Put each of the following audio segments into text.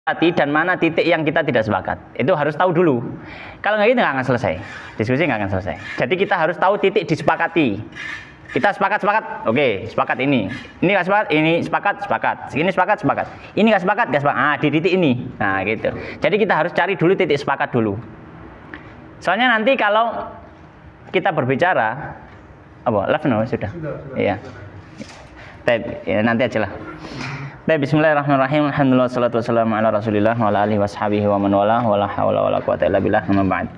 dan mana titik yang kita tidak sepakat. Itu harus tahu dulu. Kalau nggak gitu nggak akan selesai. Diskusi nggak akan selesai. Jadi kita harus tahu titik disepakati. Kita sepakat, oke, sepakat ini. Ini nggak sepakat, ini sepakat. Ini sepakat. Ini nggak sepakat. Ah, di titik ini. Nah, gitu. Jadi kita harus cari dulu titik sepakat dulu. Soalnya nanti kalau kita berbicara, apa? Live no? Sudah. Iya. Ya, nanti aja lah. Baik, bismillahirrahmanirrahim. Alhamdulillah wassalatu wassalamu ala Rasulillah wa ala alihi washabihi wa man wala wala haula wala quwata illa billah. Amma ba'd.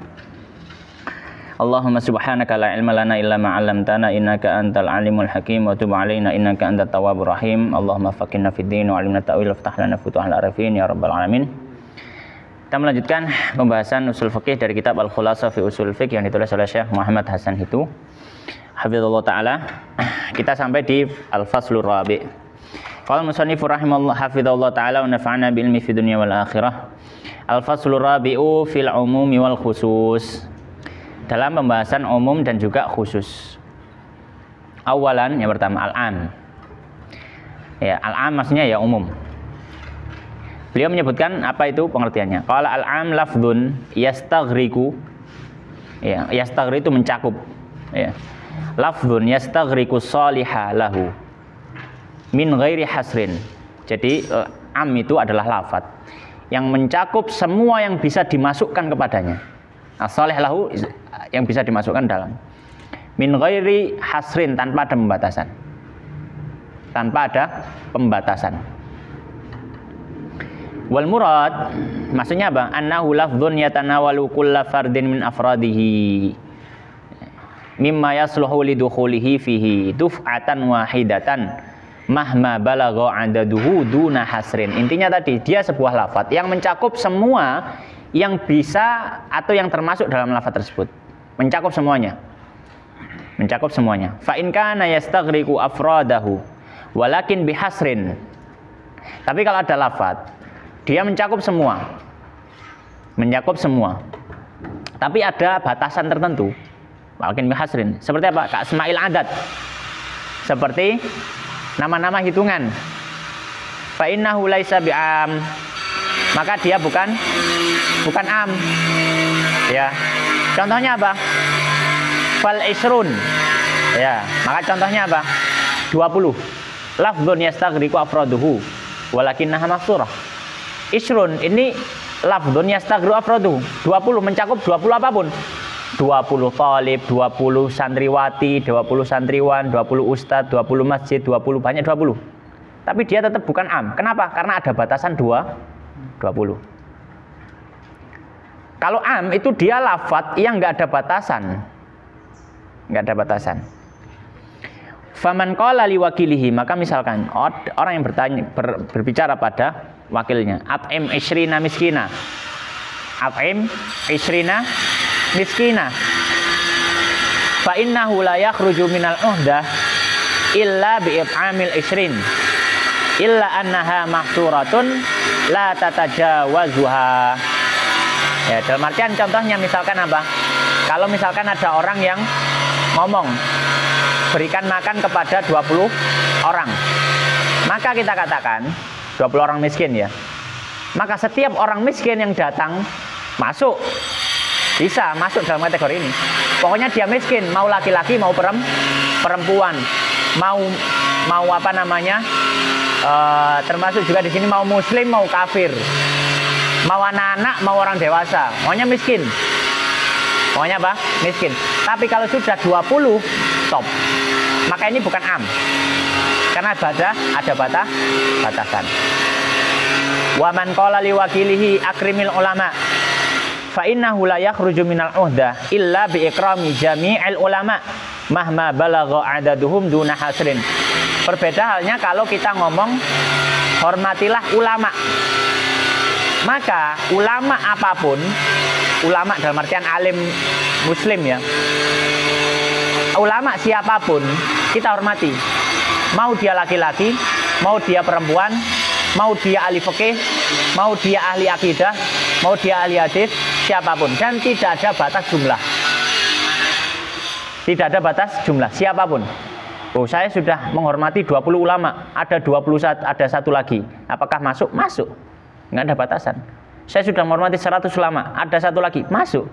Allahumma subhanaka la ilma lana illa ma 'allamtana innaka antal alimul hakim wa tub 'alaina innaka antat tawwabur rahim. Allahumma faqihna fid din wa 'allimna ta'wil waftah lana futuhal arifin ya rabbal alamin. Kita melanjutkan pembahasan usul fikih dari kitab Al-Khulasah fi Usul Fiqh yang ditulis oleh Syekh Muhammad Hasan Hitu hafizallahu taala. Kita sampai di Al-Faslur Rabi'. Qala musannifur rahimallahu hafizallahu taala wa nafa'ana bil ilmi fid dunya wal akhirah. Al-Faslur Rabi'u fil umumi wal khusus. Dalam pembahasan umum dan juga khusus. Awalan, yang pertama al-am. Ya, al-am maksudnya ya umum. Beliau menyebutkan apa itu pengertiannya. Qala al-am lafdzun yastaghriqu. Ya, yastaghri itu mencakup. Ya. Lafdzun yastaghriqu shaliha lahu min ghairi hasrin. Jadi am itu adalah lafaz yang mencakup semua yang bisa dimasukkan kepadanya. As-salih lahu yang bisa dimasukkan dalam. Min ghairi hasrin, tanpa ada pembatasan. Tanpa ada pembatasan. Wal murad maksudnya apa? Annahu lafdzun yatanawalu kulla fardin min afradihi mimma yasluhu lidukhulihi fihi duf'atan wahidatan mahma balagha adaduhu duna hasrin. Intinya tadi dia sebuah lafaz yang mencakup semua yang bisa atau yang termasuk dalam lafaz tersebut. Mencakup semuanya. Mencakup semuanya. Fa in kana yastaghriqu afradahu walakin bihasrin. Tapi kalau ada lafaz dia mencakup semua. Mencakup semua. Tapi ada batasan tertentu. Walakin bihasrin. Seperti apa? Ka asma'il adat. Seperti nama-nama hitungan. Fa innahu laisa bi'am. Maka dia bukan am. Ya. Contohnya apa? Fal isrun. Ya, maka contohnya apa? 20. Lafdzun yastaghriqu afraduhu walakinnaha mafsurah. Isrun ini lafdzun yastaghriqu afraduhu. 20 mencakup 20 apapun. 20 talib, 20 santriwati, 20 santriwan, 20 ustadz, 20 masjid, 20 banyak 20. Tapi dia tetap bukan am. Kenapa? Karena ada batasan 20. Kalau am itu dia lafadz yang nggak ada batasan. Nggak ada batasan. Faman qala liwakilihi, maka misalkan orang yang berbicara pada wakilnya, at'im isrina miskina. At'im isrina miskina. Fa innahu la yakhruju minal uhdah illa bi it'amil isrin illa annaha mahsuratun la tatajawazuha. Ya, dalam artian contohnya misalkan apa? Kalau misalkan ada orang yang ngomong berikan makan kepada 20 orang. Maka kita katakan 20 orang miskin ya. Maka setiap orang miskin yang datang masuk, bisa masuk dalam kategori ini. Pokoknya dia miskin, mau laki-laki mau perempuan, mau apa namanya, termasuk juga di sini mau muslim mau kafir, mau anak-anak mau orang dewasa, maunya miskin. Pokoknya apa? Miskin. Tapi kalau sudah 20 stop. Maka ini bukan am. Karena ada batasan. Wa man qala liwakilihi akrimil ulama fa innahu la yakhruju minal uhdah illa bi ikrami jami'il ulama mahma balagha adaduhum duna hasrin. Berbeda halnya kalau kita ngomong hormatilah ulama. Maka ulama apapun, ulama dalam artian alim muslim ya. Ulama siapapun kita hormati. Mau dia laki-laki, mau dia perempuan, mau dia ahli fikih, mau dia ahli akidah, mau dia ahli hadis, siapapun, dan tidak ada batas jumlah. Tidak ada batas jumlah, siapapun. Oh, saya sudah menghormati 20 ulama, ada 21, ada satu lagi. Apakah masuk? Masuk. nggak ada batasan. Saya sudah menghormati 100 ulama, ada satu lagi masuk.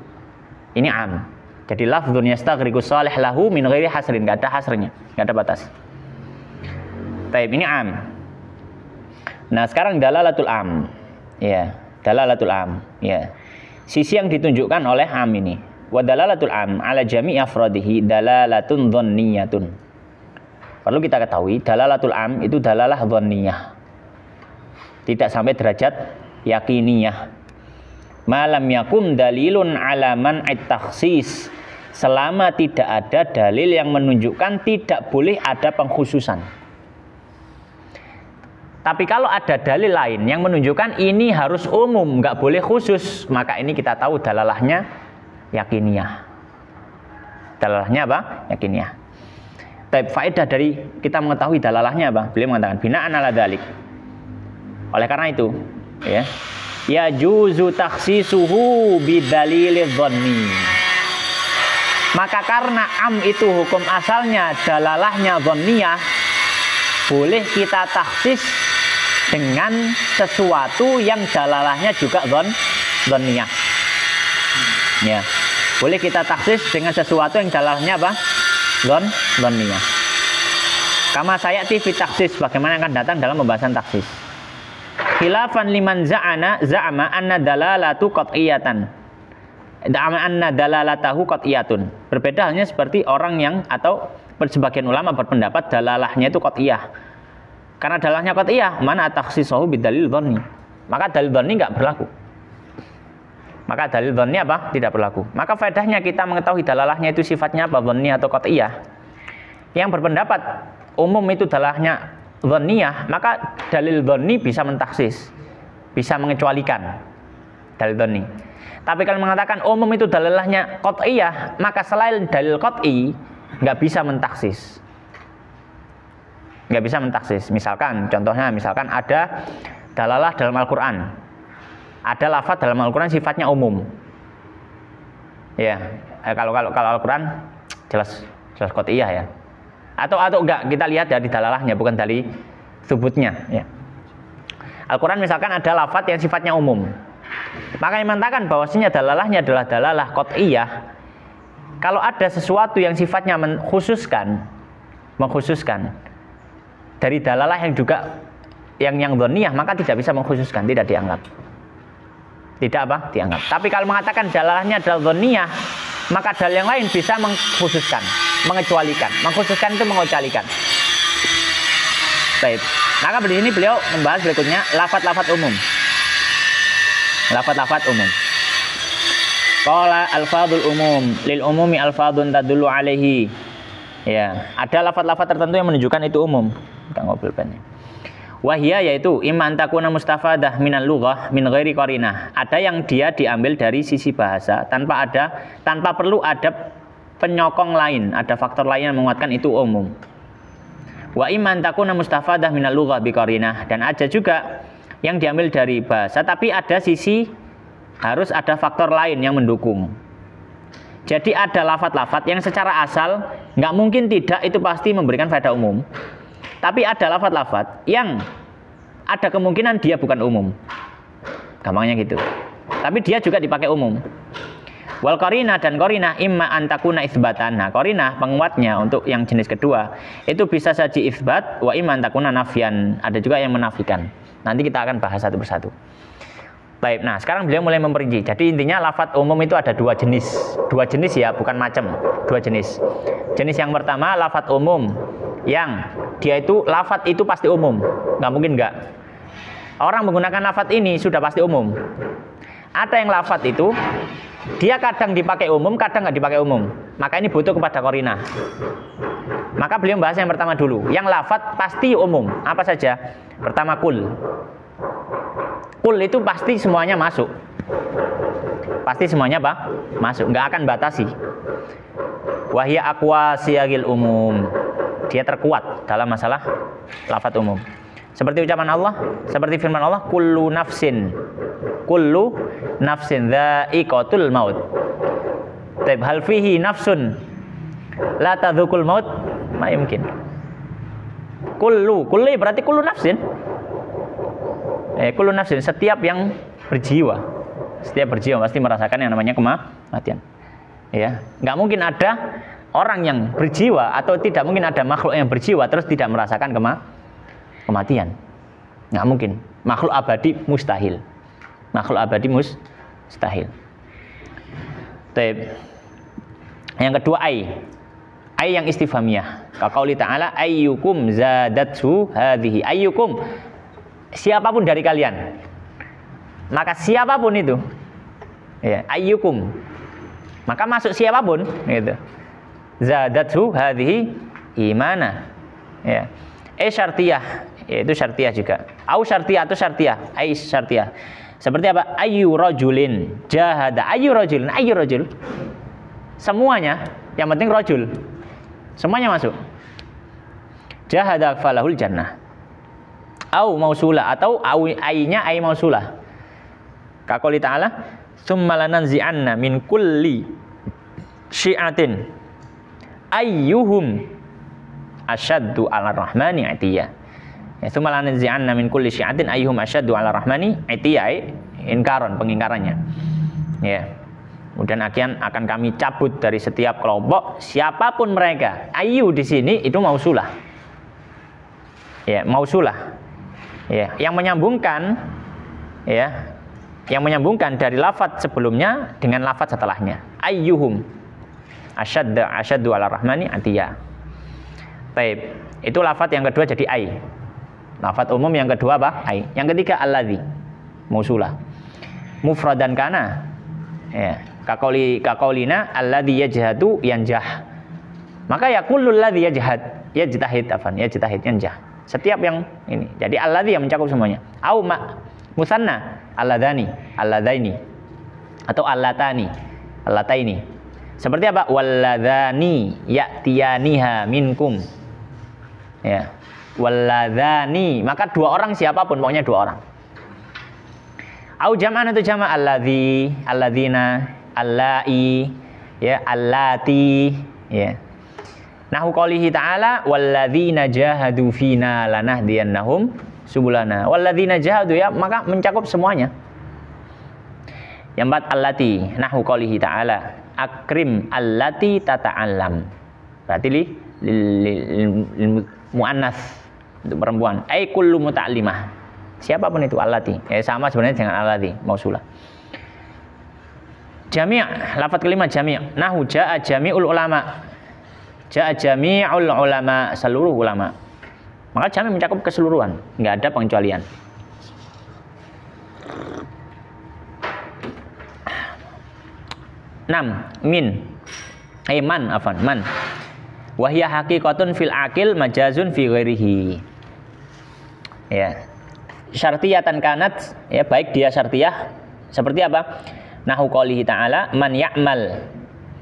Ini am. Jadi lafdzun yastaghriqu shalih lahu min ghairi hasrin, nggak ada hasrnya, nggak ada batas. Taib, ini am. Nah, sekarang dalalatul am. Ya, dalalatul am. Ya. Sisi yang ditunjukkan oleh am ini. Wa dalalatul am ala jami'i afradihi dalalatun dhanniyatun. Perlu kita ketahui, dalalatul am itu dalalah dhanniyah. Tidak sampai derajat yakiniyah. Malam yakum dalilun ala man'it takhsis, selama tidak ada dalil yang menunjukkan tidak boleh ada pengkhususan. Tapi kalau ada dalil lain yang menunjukkan ini harus umum, nggak boleh khusus, maka ini kita tahu dalalahnya yakiniyah. Dalalahnya apa? Yakiniyah. Tapi faedah dari kita mengetahui dalalahnya apa? Beliau mengatakan bina'an ala dzalik. Oleh karena itu, ya juzu takhsisuhu bidalilidz dhanni. Maka karena am itu hukum asalnya dalalahnya dhanniyah, boleh kita takhsis dengan sesuatu yang dalalahnya juga dhanniyah. Ya. Boleh kita takhsis dengan sesuatu yang dalalahnya apa? Dhanniyah. Kama sayati fi takhsis, bagaimana akan datang dalam pembahasan takhsis. Khilafan liman za'ama anna dalalatu qat'iyatan. Anna dalalatahu qat'iyatun. Berbeda halnya seperti orang yang atau sebagian ulama berpendapat dalalahnya itu qat'iyah. Karena dalalahnya qat'iyah, mana takhsisuhu bidalil dhanni. Maka dalil dhanni enggak berlaku. Maka dalil dhanni apa? Tidak berlaku. Maka faedahnya kita mengetahui dalalahnya itu sifatnya apa, dhanni atau qat'iyah. Yang berpendapat umum itu dalalahnya dhanniyah, maka dalil dhanni bisa mentaksis, bisa mengecualikan dalil dhanni. Tapi kalau mengatakan umum itu dalalahnya qat'iyah, maka selain dalil qat'i nggak bisa mentaksis. Nggak bisa mentaksis. Misalkan, contohnya misalkan ada dalalah dalam Al-Quran, ada lafaz dalam Al-Quran sifatnya umum. Ya, kalau Al-Quran jelas qat'iyah ya. Atau enggak, kita lihat dari dalalahnya, bukan dari subutnya ya. Al-Quran misalkan ada lafaz yang sifatnya umum, maka yang mengatakan bahwasanya dalalahnya adalah dalalah qat'iyah. Kalau ada sesuatu yang sifatnya mengkhususkan dari dalalah yang juga yang dhanniyah, maka tidak bisa mengkhususkan, tidak dianggap. Tidak apa? Dianggap. Tapi kalau mengatakan dalalahnya adalah dhanniyah, maka dalil yang lain bisa mengkhususkan, mengecualikan. Mengkhususkan itu mengecualikan. Baik. Maka di sini beliau membahas berikutnya lafaz-lafaz umum. Lafaz-lafaz umum. Qala alfadul umum, lil umumi alfadun tadullu alaihi. Ya, ada lafaz-lafaz tertentu yang menunjukkan itu umum. Kita ngobrol pen. Wahia yaitu imma antakuna mustafadah minal lughah min ghairi qarinah. Ada yang dia diambil dari sisi bahasa tanpa perlu ada penyokong lain, ada faktor lain yang menguatkan itu umum. Wa imma antakuna mustafadah minal lughah bi qarinah, dan ada juga yang diambil dari bahasa tapi ada sisi harus ada faktor lain yang mendukung. Jadi ada lafaz-lafaz yang secara asal nggak mungkin tidak itu pasti memberikan faedah umum. Tapi ada lafaz-lafaz yang ada kemungkinan dia bukan umum. Gampangnya gitu. Tapi dia juga dipakai umum. Wal qarinah, dan qarinah imma antakuna itsbatan. Nah, qarinah penguatnya untuk yang jenis kedua itu bisa saja itsbat wa imma antakuna nafyan. Ada juga yang menafikan. Nanti kita akan bahas satu persatu. Baik, nah sekarang beliau mulai memperinci. Jadi intinya lafaz umum itu ada dua jenis. Dua jenis ya, bukan macam. Dua jenis. Jenis yang pertama lafaz umum yang dia itu lafaz itu pasti umum, nggak mungkin nggak. Orang menggunakan lafaz ini sudah pasti umum. Ada yang lafaz itu dia kadang dipakai umum, kadang nggak dipakai umum. Maka ini butuh kepada qarinah. Maka beliau bahas yang pertama dulu. Yang lafaz pasti umum. Apa saja? Pertama kul. Kul itu pasti semuanya masuk. Pasti semuanya apa? Masuk. Nggak akan batasi. Wahya aqwa siyagil umum. Dia terkuat dalam masalah lafaz umum. Seperti ucapan Allah, seperti firman Allah, kullu nafsin dha'iqatul maut. Taib hal fihi nafsun la tadzuqul maut? Ma yumkin. Kullu berarti kullu nafsin. Kullu nafsin, setiap yang berjiwa. Setiap berjiwa pasti merasakan yang namanya kematian. Ya, nggak mungkin ada orang yang berjiwa atau tidak mungkin ada makhluk yang berjiwa terus tidak merasakan kematian. Nggak mungkin. Makhluk abadi mustahil. Makhluk abadi mustahil. Yang kedua ai yang istifhamiyah. Kaqauli ta'ala ayyukum zadathu hadhihi. Ayyukum, siapapun dari kalian. Maka siapapun itu. Ya, ayyukum. Maka masuk siapapun gitu. Zadathu hadhihi imana. Ya. Syartiyah, yaitu syartiyah juga. Au syartiyah atau syartiyah, syartiyah. Seperti apa? Ayyu rajulin jahada. Ayyu rajul. Semuanya, yang penting rajul. Semuanya masuk. Jahada falahul jannah. Au mausulah atau ai-nya ai mausulah. Kaqouli ta'ala, "Tsumma lananzi'anna min kulli syi'atin ayyuhum asyaddu 'ala rahmani 'atiyya." Ya, "Tsumma lananzi'anna min kulli syi'atin ayyuhum asyaddu 'ala rahmani 'atiyya." Pengingkarannya. Ya. Kemudian akan kami cabut dari setiap kelompok siapapun mereka. Ayyu di sini itu mausulah. Ya, mausulah. Ya, yang menyambungkan ya. Yang menyambungkan dari lafaz sebelumnya dengan lafaz setelahnya. Ayyuhum asyaddu 'ala rahmani 'atiyya. Baik, itu lafaz yang kedua jadi ai. Lafaz umum yang kedua apa? Ai. Yang ketiga alladzi, mausulah. Mufradan kana. Ya, kaqaulina alladzi yajhadu yanjah. Maka ya kullul ladzi yajtahid yanjah. Setiap yang ini. Jadi alladzi yang mencakup semuanya. Au musanna alladaini atau allataini. Seperti apa? Walladzani ya'tiyaniha minkum. Ya. Walladzani, maka dua orang siapapun, pokoknya dua orang. Au jam'an itu jama' alladzina, allai, ya, allati, ya. Nahu qoulihi ta'ala walladzina jahadu fina lanahdiyannahum subulana. Walladzina jahadu, ya, maka mencakup semuanya. Yang empat allati, nahu qoulihi ta'ala akrim allati tata'allam. Berarti muannas untuk perempuan. Ai kullu muta'allimah. Siapapun itu allati. Ya, sama sebenarnya dengan allati, mausulah. Jami', lafaz kelima jami'. Nahu ja'a jami'ul ulama. Ja'a jami'ul ulama, seluruh ulama. Maka jami' mencakup keseluruhan, enggak ada pengecualian. Man. Wahya haqiqatun fil akil majazun fi ghairihi. Ya. Syartiyatan kanat, ya, baik dia syartiyah seperti apa? Nahu qoulihi ta'ala man ya'mal.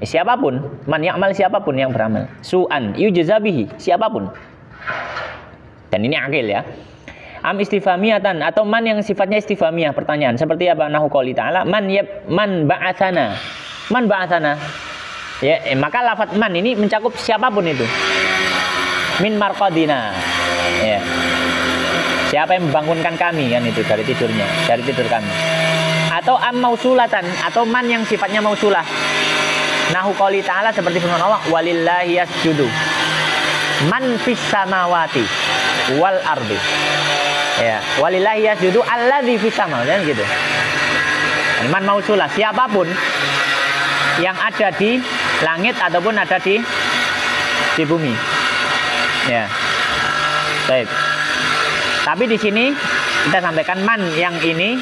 Siapapun, man ya'mal, siapapun yang beramal. Su'an yujza bihi, siapapun. Dan ini akil, ya. Am istifhamiyatan atau man yang sifatnya istifhamiyah, pertanyaan. Seperti apa? Nahu qoulihi ta'ala man ba'atsana. Man ba'atsana. Ya, maka lafaz man ini mencakup siapapun itu. Min marqadina. Ya. Siapa yang membangunkan kami, kan itu dari tidurnya, dari tidur kami. Atau am mausulatan, atau man yang sifatnya mausulah. Nahu qouli ta'ala seperti firman Allah, walillahi yasjudu man fis samawati wal ardi. Ya, walillahi yasjudu alladzi fis sama, kan gitu. Man mausulah, siapapun yang ada di langit ataupun ada di bumi. Ya. Baik. Tapi di sini kita sampaikan man yang ini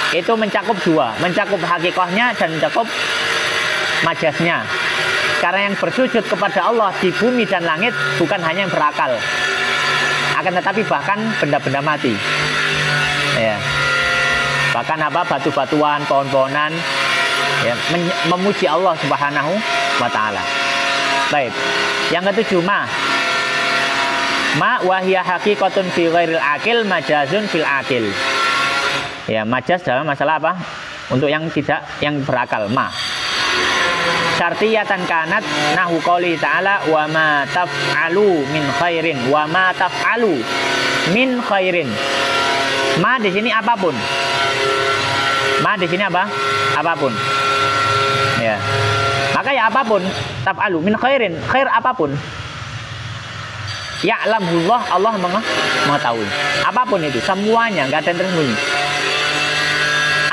itu mencakup dua, mencakup hakikahnya dan mencakup majasnya. Karena yang bersujud kepada Allah di bumi dan langit bukan hanya yang berakal, akan tetapi bahkan benda-benda mati. Ya. Bahkan apa, batu-batuan, pohon-pohonan, ya, memuji Allah Subhanahu wa taala. Baik. Yang ketujuh ma wahya haqiqatun fi ghairil akil majazun fil akil. Ya, majaz dalam masalah apa? Untuk yang tidak, yang berakal, ma. Syartiyatan kanat nahu qouli ta'ala wa ma taf'alu min khairin, wa ma taf'alu min khairin. Ma di sini apapun. Ma di sini apa? Apapun. Ya. Maka ya apapun, taf'alu min khairin, khair apapun. Ya'lamullah, Allah mengetahui. Apapun itu, semuanya, enggak ada yang tersembunyi.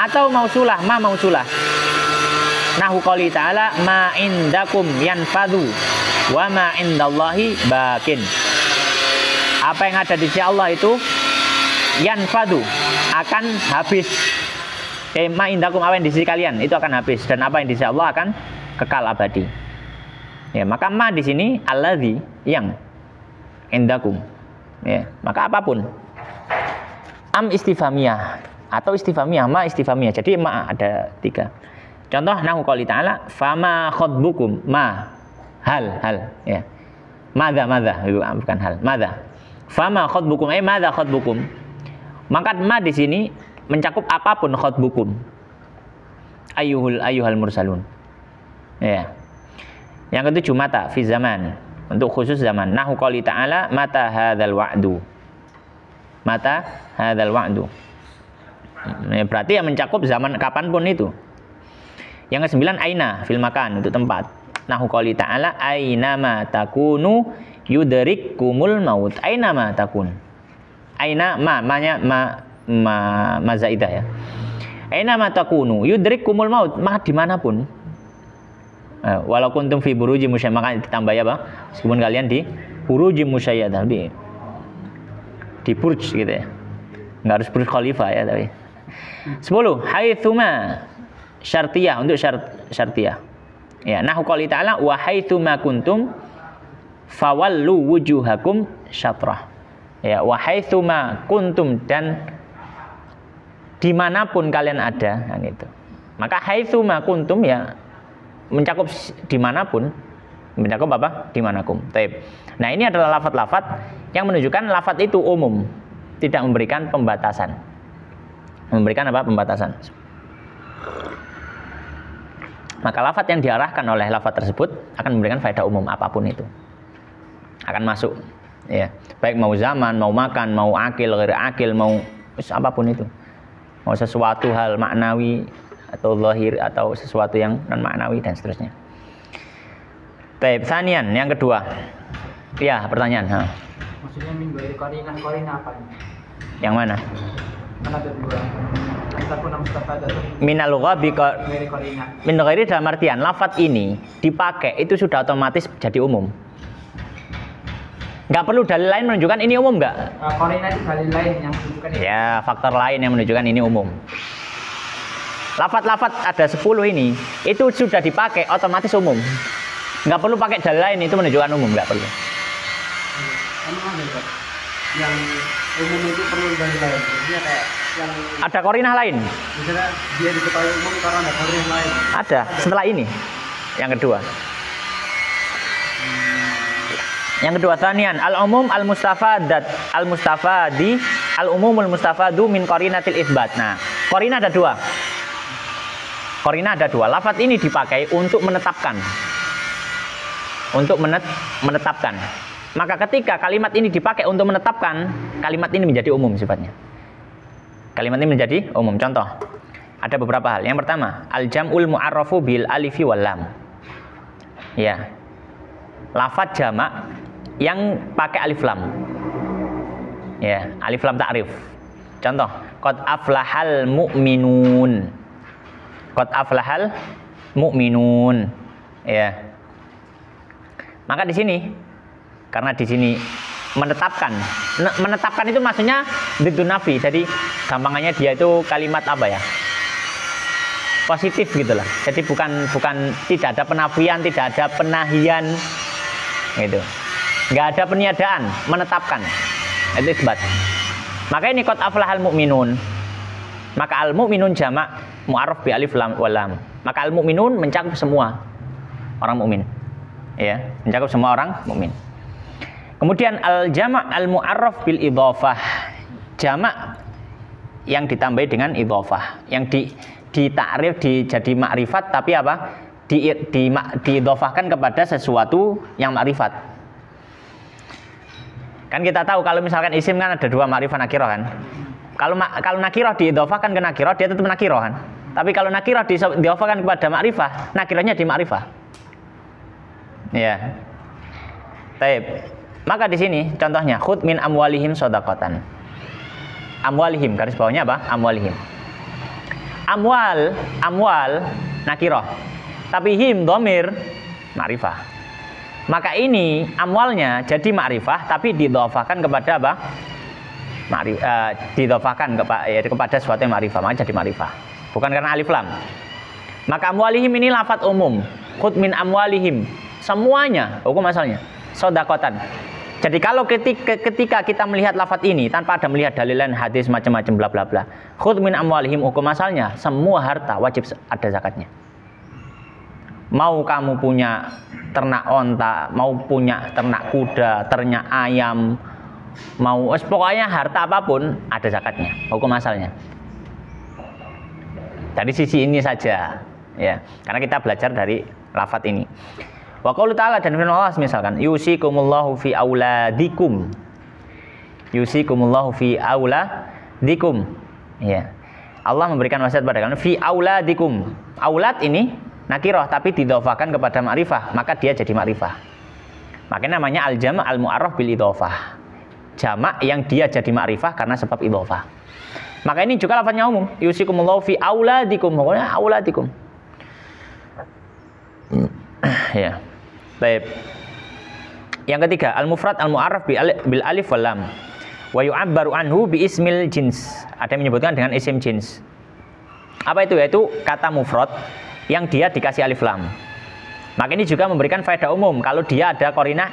Atau mausulah, ma mausulah. Nahu qouli ta'ala ma indakum yanfadu wa ma indallahi bakin. Apa yang ada di sisi Allah itu yanfadu, akan habis. Ma indakum, apa yang di sisi kalian itu akan habis, dan apa yang di sisi Allah akan kekal abadi. Ya, maka ma di sini alladzi, yang indakum. Ya, maka apapun. Am istifhamiyah atau istifhamiyah, ma istifhamiyah. Jadi ma ada 3. Contoh nahu qouli ta'ala fama khotbukum, ma hal ya. Madza itu bukan hal, madza. Fama khotbukum, madza khotbukum. Maka ma di sini mencakup apapun khotbukum. Ayyuhal mursalun. Ya. Yang ketujuh mata fi zaman, untuk khusus zaman. Nahu qouli ta'ala mata hadzal wa'du. Mata hadzal wa'du. Ya, berarti yang mencakup zaman kapanpun itu. Yang ke-9 aina fil makan, untuk tempat. Nahu qouli ta'ala aina ma takunu yudrikkumul maut. Aina ma takun. Aina ma zaidah ya. Aina ma takunu yudrikkumul maut, maka dimanapun. Walau kuntum fi buruji musyayyad, maka ditambah ya, Bang. Meskipun kalian di buruji musyayyad, di burj gitu ya. Enggak harus burj khalifah ya, tapi. 10 haitsuma syartiyah, untuk syartiyah. Ya, nahu qouli ta'ala wa haitsuma kuntum fawallu wujuhakum syatrah. Ya, wa haitsuma kuntum, dan dimanapun kalian ada, kan itu. Maka haitsuma kuntum ya mencakup dimanapun, mencakup apa? Dimanakum. Taib. Nah, ini adalah lafaz-lafaz yang menunjukkan lafaz itu umum, tidak memberikan pembatasan. Memberikan apa? Pembatasan. Maka lafaz yang diarahkan oleh lafaz tersebut akan memberikan faedah umum apapun itu. Akan masuk. Ya, baik mau zaman, mau makan, mau akil, ghair akil, mau apapun itu. Mau sesuatu hal maknawi atau zahir atau sesuatu yang non maknawi dan seterusnya. Baik, sanian yang kedua. Ya, pertanyaan. Maksudnya min ghairi qarinah apa ini? Yang mana? Kan ada 2. Takun mustafadatun Minal ghabi ghairi qarinah. min ghairi dalam artian lafaz ini dipakai itu sudah otomatis jadi umum. Nggak perlu dalil lain menunjukkan ini umum nggak? Qarinah itu dalil lain yang menunjukkan ini. Ya, faktor lain yang menunjukkan ini umum. Lafaz-lafaz ada 10 ini, itu sudah dipakai otomatis umum. Nggak perlu pakai dalil lain, itu menunjukkan umum, nggak perlu. Emang ada yang umum itu perlu dalil lain. Maksudnya kayak yang Ada qarinah lain? misalnya dia diketahui umum karena ada qarinah lain. Ada, setelah ini. Yang kedua. Yang kedua, tsanian al-umum al-mustafadat al-mustafadi al-umumul mustafadu min qarinatil itsbat. Nah, qarinah ada 2. Qarinah ada 2. Lafaz ini dipakai untuk menetapkan. Untuk menetapkan. Maka ketika kalimat ini dipakai untuk menetapkan, kalimat ini menjadi umum sifatnya. Kalimat ini menjadi umum. Contoh, ada beberapa hal. Yang pertama, al-jam'ul mu'arrafu bil alifi wal lam. Ya. Lafaz jamak yang pakai alif lam. Ya, alif lam ta'rif. Contoh, qad aflahal mu'minun. Qad aflahal mu'minun. Ya. Maka di sini, karena di sini menetapkan. Menetapkan itu maksudnya didu nafi. Jadi gampangannya dia itu kalimat apa ya? Positif gitulah. Jadi bukan tidak ada penafian, tidak ada penahian gitu. Nggak ada peniadaan, menetapkan. Itu isbat. Maka ini qad aflahal mu'minun. Maka al-mu'minun jamak mu'arraf bi alif lam wal lam. Maka al-mu'minun mencakup semua orang mukmin. Ya, mencakup semua orang mukmin. Kemudian al-jamak al-mu'arraf bil idhofah. Jamak yang ditambahi dengan idhofah, yang ditakrif jadi makrifat tapi apa? Diidhofahkan kepada sesuatu yang makrifat. Kan kita tahu kalau misalkan isim kan ada 2 makrifat nakirah kan. Kalau nakirah diidhofahkan ke nakirah, dia tetap nakirah kan. Tapi kalau nakirah diidhofahkan kepada ma'rifah, nakirahnya di ma'rifah. Ya. Baik. Maka di sini contohnya khud min amwalihim shadaqatan. Amwalihim, garis bawahnya apa? Amwalihim. Amwal nakirah. Tapi him dhamir ma'rifah. Maka ini amwalnya jadi ma'rifah tapi diidhofahkan kepada apa? Diidhofahkan kepada sesuatu yang ma'rifah, maka jadi ma'rifah. Bukan karena alif lam. Maka amwalihim ini lafadz umum. Khud min amwalihim. Semuanya hukum asalnya shadaqatan. Jadi kalau ketika kita melihat lafadz ini tanpa ada melihat dalilan hadis macam-macam bla bla bla, khud min amwalihim hukum asalnya semua harta wajib ada zakatnya. Mau kamu punya ternak onta, mau punya ternak kuda, ternak ayam, mau pokoknya harta apapun ada zakatnya hukum asalnya. Dari sisi ini saja ya, karena kita belajar dari lafadz ini. Wa qaulu ta'ala, dan firman Allah misalkan yusikumullahu fi auladikum. Yusikumullahu fi auladikum. Ya. Allah memberikan wasiat pada kalian fi auladikum. Aulad ini nakirah tapi didhofahkan kepada ma'rifah, maka dia jadi ma'rifah. Makanya namanya al-jama' al-mu'arraf bil idhofah. Jamak yang dia jadi ma'rifah karena sebab idhofah. Maka ini juga lafadznya umum. Yusikumullahu fi auladikum. Pokoknya auladikum. Ya. Baik. Yang ketiga, al-mufrad al-mu'arraf bil alif wal lam. Wa yu'abbaru anhu bi ismil jins. Ada yang menyebutkan dengan isim jins. Apa itu? Yaitu kata mufrad yang dia dikasih alif lam. Maka ini juga memberikan faedah umum kalau dia ada qarinah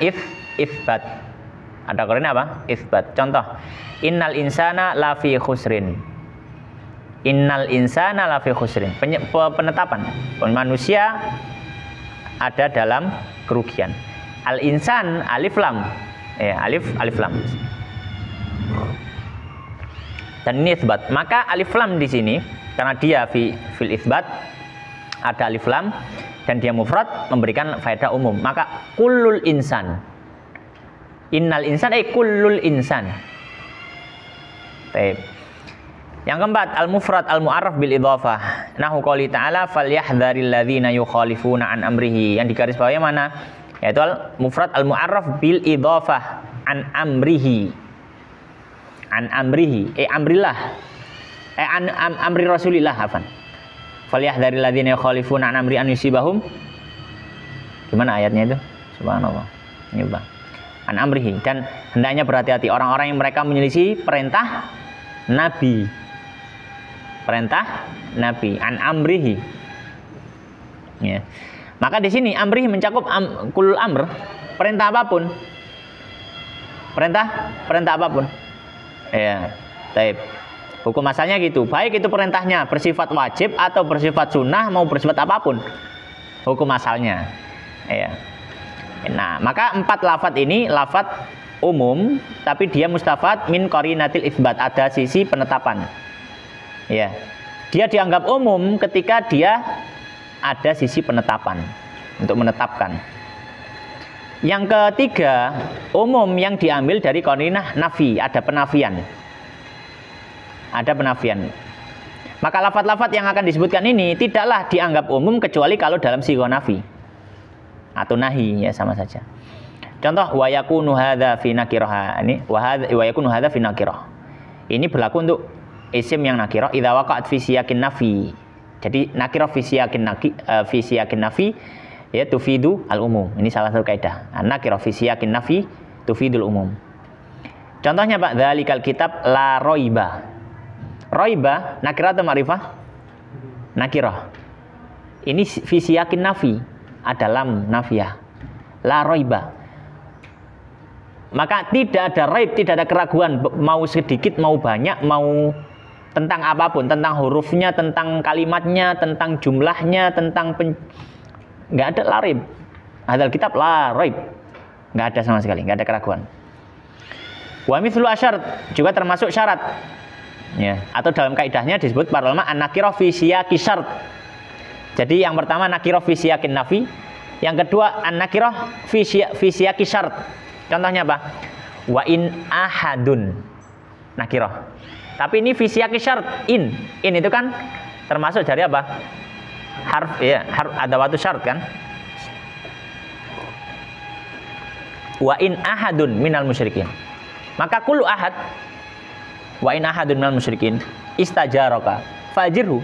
ifbat. Ada qarinah apa? Ifbat. Contoh, innal insana lafi khusrin. Innal insana lafi khusrin. Penetapan manusia ada dalam kerugian. Al insan alif lam. Ya, alif lam. Dan ini isbat. Maka alif lam di sini karena dia fil isbat ada alif lam dan dia mufrad memberikan faedah umum. Maka kullul insan. Innal insan kullul insan. Baik. Yang keempat, al-mufrad al-mu'arraf bil idhafah. Nahu qouli ta'ala falyahdharil ladzina yukhalifuna an amrihi. Yang digarisbawahi mana? Yaitu al-mufrad al-mu'arraf bil idhafah an amrihi. An amrihi, amrillah. Amri Rasulillah afan. Falyahdharil ladzina yukhalifuna an amri an yusibahum. Gimana ayatnya itu? Subhanallah. Ini Bang. An amrihi, dan hendaknya berhati-hati orang-orang yang mereka menyelisih perintah Nabi. Perintah Nabi an amrihi. Ya. Maka di sini amrihi mencakup kulul amr, perintah apapun. Perintah apapun. Ya. Baik. Hukum asalnya gitu. Baik itu perintahnya bersifat wajib atau bersifat sunnah mau bersifat apapun. Hukum asalnya. Ya. Nah, maka 4 lafadz ini lafadz umum tapi dia mustafad min qarinatil itsbat, ada sisi penetapan. Ya. Dia dianggap umum ketika dia ada sisi penetapan untuk menetapkan. Yang ketiga, umum yang diambil dari qarinah nafi, ada penafian. Ada penafian. Maka lafadz-lafadz yang akan disebutkan ini tidaklah dianggap umum kecuali kalau dalam sighah nafi atau nahi, ya sama saja. Contoh wa yakunu hadza fi nakirah. Ini wa yakunu hadza fi nakirah. Ini berlaku untuk isim yang nakirah idza waqa'at fi siyakin nafi. Jadi nakirah fi siyakin nafi ya tufidu al umum. Ini salah satu kaidah. Nakirah fi siyakin nafi tufidul umum. Contohnya Pak, dzalikal kitab la raiba. Raiba nakirah atau ma'rifah? Nakirah. Ini fi siyakin nafi, ada lam nafiyah. La raiba. Maka tidak ada raib, tidak ada keraguan mau sedikit mau banyak, mau tentang apapun, tentang hurufnya, tentang kalimatnya, tentang jumlahnya, tentang nggak ada la raib. Hadzal kitab la raib. Nggak ada sama sekali, nggak ada keraguan. Wa mithlu asyarat juga termasuk syarat. Ya, atau dalam kaidahnya disebut para ulama an-nakirah fi siyaqi syart. Jadi yang pertama nakirah fi siyaqin nafi, yang kedua an-nakirah fi siyaqi syart. Contohnya apa? Wa in ahadun nakirah. Tapi ini fi siyaqi syart in. In itu kan termasuk dari apa? Harf ya, harf adawatu syart kan? Wa in ahadun minal musyrikin. Maka kullu ahad wa in ahadun minal musyrikin istajaraka fajirhu.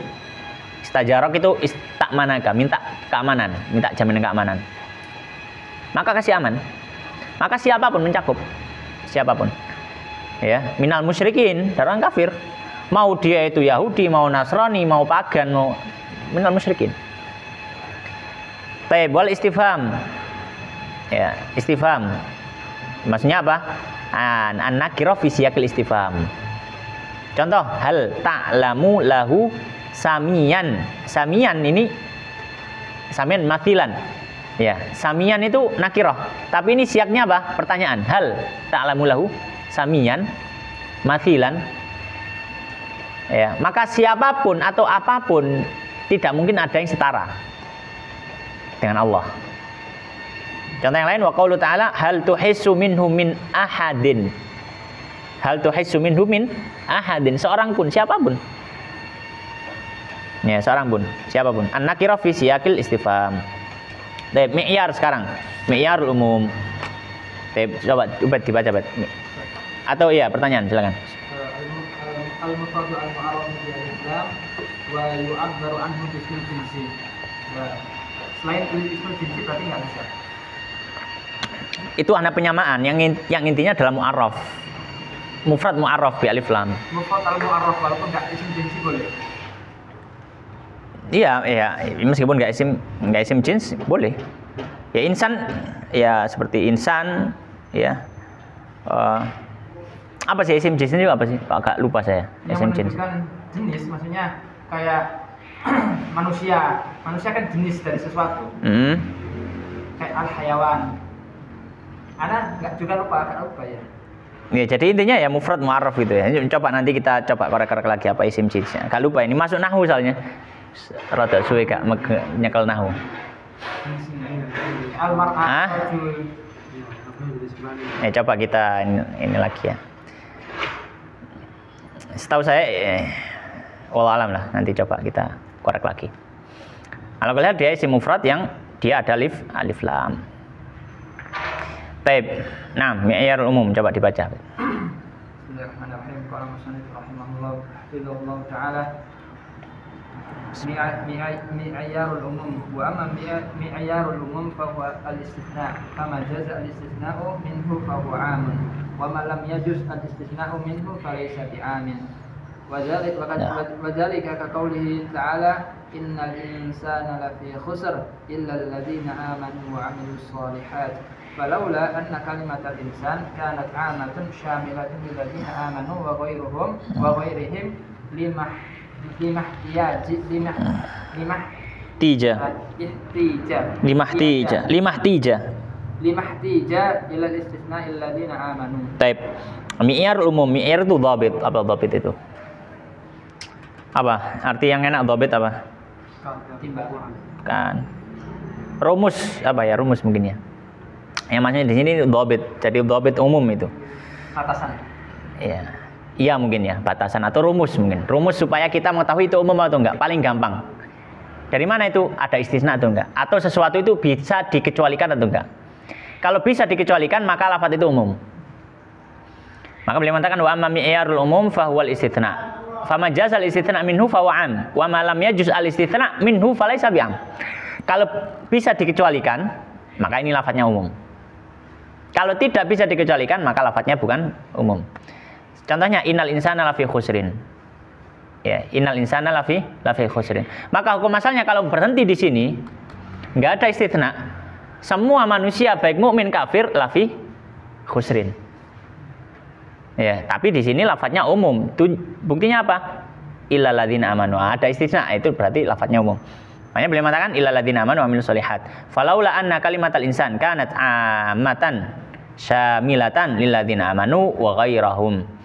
Istajarok itu istakmanaka, minta keamanan, minta jaminan keamanan. Maka kasih aman. Maka siapapun mencakup. Siapapun. Ya, minal musyrikin, dari orang kafir. Mau dia itu Yahudi, mau Nasrani, mau pagan, mau minal musyrikin. Taib wal istifham. Ya, istifham. Maksudnya apa? An-nakirah fi siyaqil istifham. Contoh, hal ta'lamu lahu samiyan. Samiyan ini samiyan mathilan. Ya, samiyan itu nakirah. Tapi ini siaknya apa? Pertanyaan. Hal ta'lamu lahu samiyan mathilan. Ya, maka siapapun atau apapun tidak mungkin ada yang setara dengan Allah. Contoh yang lain, wa qaulu ta'ala hal tuhissu minhum min ahadin. Hal tuhissu minhum min ahadin, seorang pun, siapapun. Ya, seorang pun, siapapun. An-nakirah fi siyaqil istifham. Baik, mi'yar sekarang. Mi'yarul umum. Baik, coba dibaca, Bat. Atau iya, pertanyaan, silakan. Al-mufradu al-mu'arraf bil Islam wa yu'abbaru anhu bismil jinsi. Selain ismul jinsi berarti enggak bisa. Itu ada penyamaan yang intinya adalah mu'arraf. Mufrad mu'arraf bi alif lam. Mufrad al-mu'arraf walaupun enggak isim jinsi boleh. Iya, meskipun nggak isim jins boleh. Ya insan, ya seperti insan, ya. Apa sih isim jins itu apa sih? Agak lupa saya. Yang isim jins. menunjukkan jenis, maksudnya kayak manusia. Manusia kan jenis dari sesuatu. Kayak al-hayawan. Ana nggak juga lupa, agak lupa ya. Ya, jadi intinya ya mufrad mu'arraf gitu ya. Coba nanti kita coba korek-korek lagi apa isim jinsnya. Agak lupa ini masuk nahwu soalnya. Rada suwe Kak nyekel nahwu. Al-mar'ah. Coba kita ini lagi ya. Setahu saya wallah alam lah, nanti coba kita korek lagi. Kalau kalian dia isim mufrad yang dia ada alif lam. Baik. Nah, mi'yarul umum coba dibaca. Bismillahirrahmanirrahim. Qala musannif rahimahullah hafizahullah taala. Mi'yarul umum wa amma mi'yarul umum fa huwa al-istithna. Kama jaza al-istithna'u minhu fa huwa 'amun. Wa ma lam yajuz al-istithna'u minhu fa laysa bi'amin. Wa dzalika ka qawlihi ta'ala innal insana lafi khusr illa alladhina amanu wa 'amilus shalihat. Falaula anna kalimatal insan kanat 'amatan syamilatan lil ladzina amanu wa ghairuhum wa ghairihim limahtija ila istisna alladziina amanu. Taib. Mi'yar umum, mi'yar itu dhabit. Apa dhabit itu? Apa? Arti yang enak dhabit apa? Timbangan. Kan. Rumus apa ya? Rumus mungkin ya. Yang maksudnya di sini dhabit. Jadi dhabit umum itu. Batasan. Iya. Iya mungkin ya, batasan atau rumus mungkin. Rumus supaya kita mengetahui itu umum atau enggak, paling gampang. Dari mana itu ada istisna atau enggak? Atau sesuatu itu bisa dikecualikan atau enggak? Kalau bisa dikecualikan, maka lafadz itu umum. Maka beliau mengatakan wa amma mi'yarul umum fa huwal istitsna. Fa ma jazal istitsna minhu fa huwa 'am, wa ma lam yajuz al istitsna minhu fa laysa bi'am. Kalau bisa dikecualikan, maka ini lafadznya umum. Kalau tidak bisa dikecualikan, maka lafadznya bukan umum. Contohnya innal insana lafi khusrin. Ya, innal insana lafi khusrin. Maka hukum asalnya kalau berhenti di sini enggak ada istitsna. Semua manusia baik mukmin kafir lafi khusrin. Ya, tapi di sini lafadznya umum. Buktinya apa? Illal ladzina amanu. Ada istisna, itu berarti lafadznya umum. Makanya beliau mengatakan illal ladzina amanu wa amilus sholihat. Falaula anna kalimatal insan kanat ammatan syamilatan lil ladzina amanu wa ghairahum.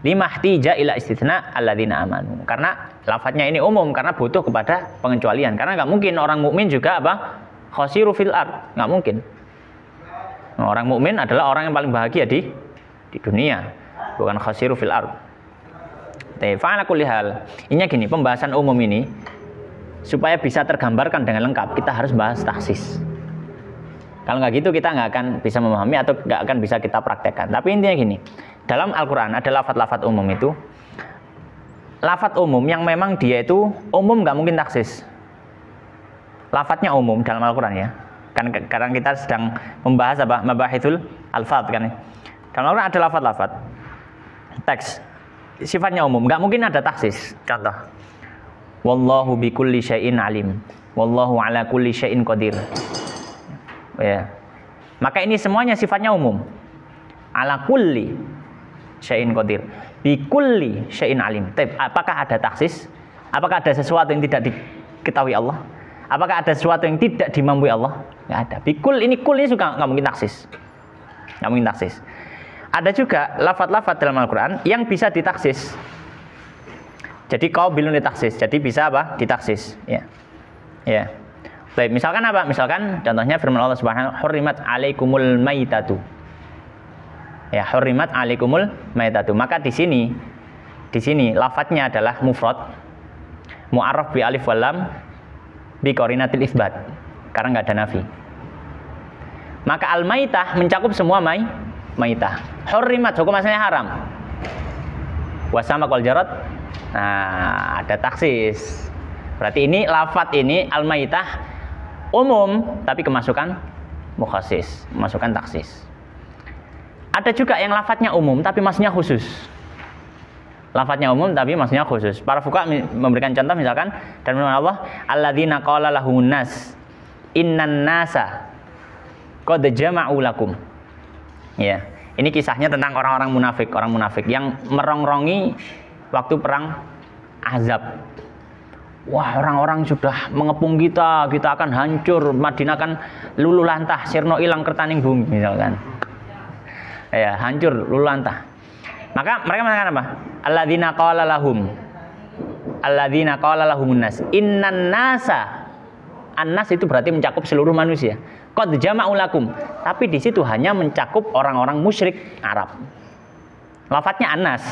Limahtija ila istitsna alladzina amanu. Karena lafadznya ini umum karena butuh kepada pengecualian. Karena nggak mungkin orang mukmin juga apa? Khosiru fil ard, nggak mungkin. Orang mukmin adalah orang yang paling bahagia di dunia, bukan khosiru fil ard. Fa'ala kulli hal. Ini gini, pembahasan umum ini supaya bisa tergambarkan dengan lengkap, kita harus bahas taksis. Kalau nggak gitu kita nggak akan bisa memahami atau nggak akan bisa kita praktekkan. Tapi intinya gini, dalam Al-Quran ada lafadz-lafadz umum itu, lafadz umum yang memang dia itu umum nggak mungkin taksis. Lafadznya umum dalam Al-Quran ya. Kan sekarang kita sedang membahas apa? Mabahithul alfadz kan. Dalam Al-Quran ada lafadz-lafadz teks sifatnya umum, nggak mungkin ada taksis. Contoh, wallahu bikulli syai'in alim, wallahu ala kulli syai'in qadir. Ya. Maka ini semuanya sifatnya umum. Ala kulli syai'in qadir, bikulli syai'in alim. Apakah ada taksis? Apakah ada sesuatu yang tidak diketahui Allah? Apakah ada sesuatu yang tidak dimampu Allah? Nggak ada. Bikul ini kul ini juga nggak mungkin taksis. Nggak mungkin taksis. Ada juga lafadz-lafadz dalam Al-Quran yang bisa ditaksis. Jadi kau bilun ditaksis. Jadi bisa apa? Ditaksis. Ya. Ya. Baik, misalkan apa? Misalkan contohnya firman Allah Subhanahu wa ta'ala, hurrimat alaikumul maitatu. Ya, hurrimat alaikumul maitatu. Maka di sini lafadznya adalah mufrad, mu'arraf bi alif wal lam bi qarinatil itsbat. Karena enggak ada nafi. Maka al-maitah mencakup semua maitah. Hurrimat hukum asalnya haram. Wasama wal jarad. Nah, ada taksis. Berarti ini lafadz ini al-maitah umum tapi kemasukan mukhassis, kemasukan taksis. Ada juga yang lafadznya umum tapi maksudnya khusus. Lafadznya umum tapi maksudnya khusus. Para fuqaha memberikan contoh misalkan dan firman Allah, alladzina qala lahumun nas innan nasa qad jama'u lakum. Ya, ini kisahnya tentang orang munafik yang merongrongi waktu perang Ahzab. Wah, orang-orang sudah mengepung kita akan hancur, Madinah akan luluh lantah, sirno ilang kertaning bumi misalkan. Ya, hancur, luluh lantah. Maka mereka mengatakan apa? Alladzina qala lahumun nas innan nasa. An-nas itu berarti mencakup seluruh manusia. Qad jama'u lakum. Tapi di situ hanya mencakup orang-orang musyrik Arab. Lafadznya an-nas,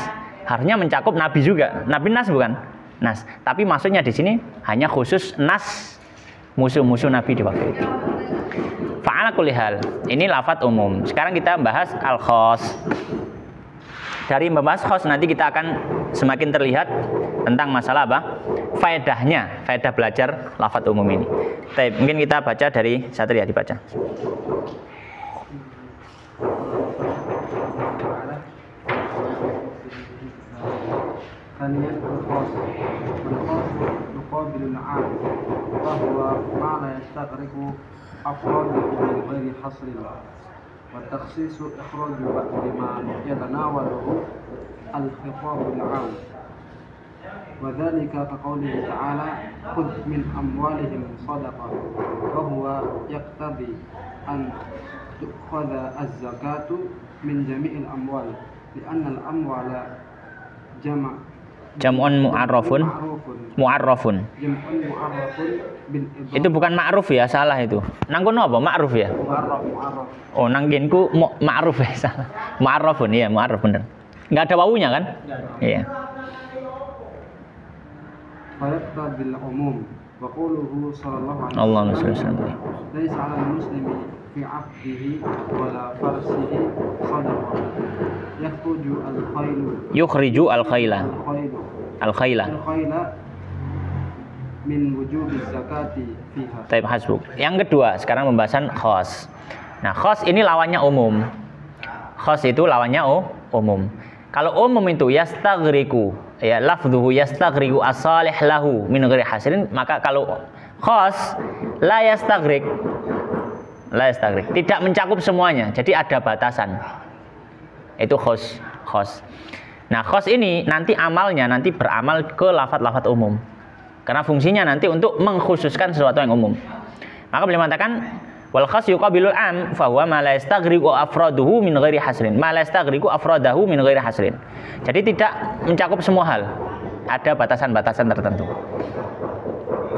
harusnya mencakup nabi juga. Nabi nas bukan? Nas. Tapi maksudnya di sini hanya khusus nas, musuh-musuh nabi di waktu itu. Fa'ala kulli hal. Ini lafadz umum. Sekarang kita bahas al-khas. Dari membahas khas nanti kita akan semakin terlihat tentang masalah apa? Faedah belajar lafadz umum ini. Tapi mungkin kita baca dari Satria dibaca. ثانيا الخاص يقابل العام وهو ما لا يستغرق أفراده من غير حصر والتخصيص إخراج بعض ما يتناوله الخطاب العام وذلك كقوله تعالى خذ من أموالهم صدقة وهو يقتضي أن تؤخذ الزكاة من جميع الأموال لأن الأموال jam'un mu'arrafun. Itu bukan ma'ruf ya, salah itu. Nang kono apa? Ma'ruf ya? Oh, nang genku ma'ruf ya, salah. Mu'arrafun ya, mu'arraf bener. Enggak ada wawunya kan? Iya. Fayaqtadil umum wa quluhu sallallahu alaihi wasallam. Laisa 'alal muslimi fi 'abdihi wala farsihi sadaqah. Yukhriju al-khayla min wujubi zakati fiha. Taib hasbuk. Yang kedua, sekarang pembahasan khas. Nah, khas ini lawannya umum. Khas itu lawannya umum. Kalau umum itu yastaghriqu, ya lafdhuhu yastaghriqu as-salih lahu min ghairi hasrin, maka kalau khas la yastaghriq, tidak mencakup semuanya. Jadi ada batasan. Itu khos. Nah, khos ini nanti amalnya nanti beramal ke lafadz-lafadz umum. Karena fungsinya nanti untuk mengkhususkan sesuatu yang umum. Maka beliau mengatakan wal khas yuqabilul am fa huwa ma la yastaghriqu afraduhu min ghairi hasrin. Ma la yastaghriqu afradahu min ghairi hasrin. Jadi tidak mencakup semua hal. Ada batasan-batasan tertentu.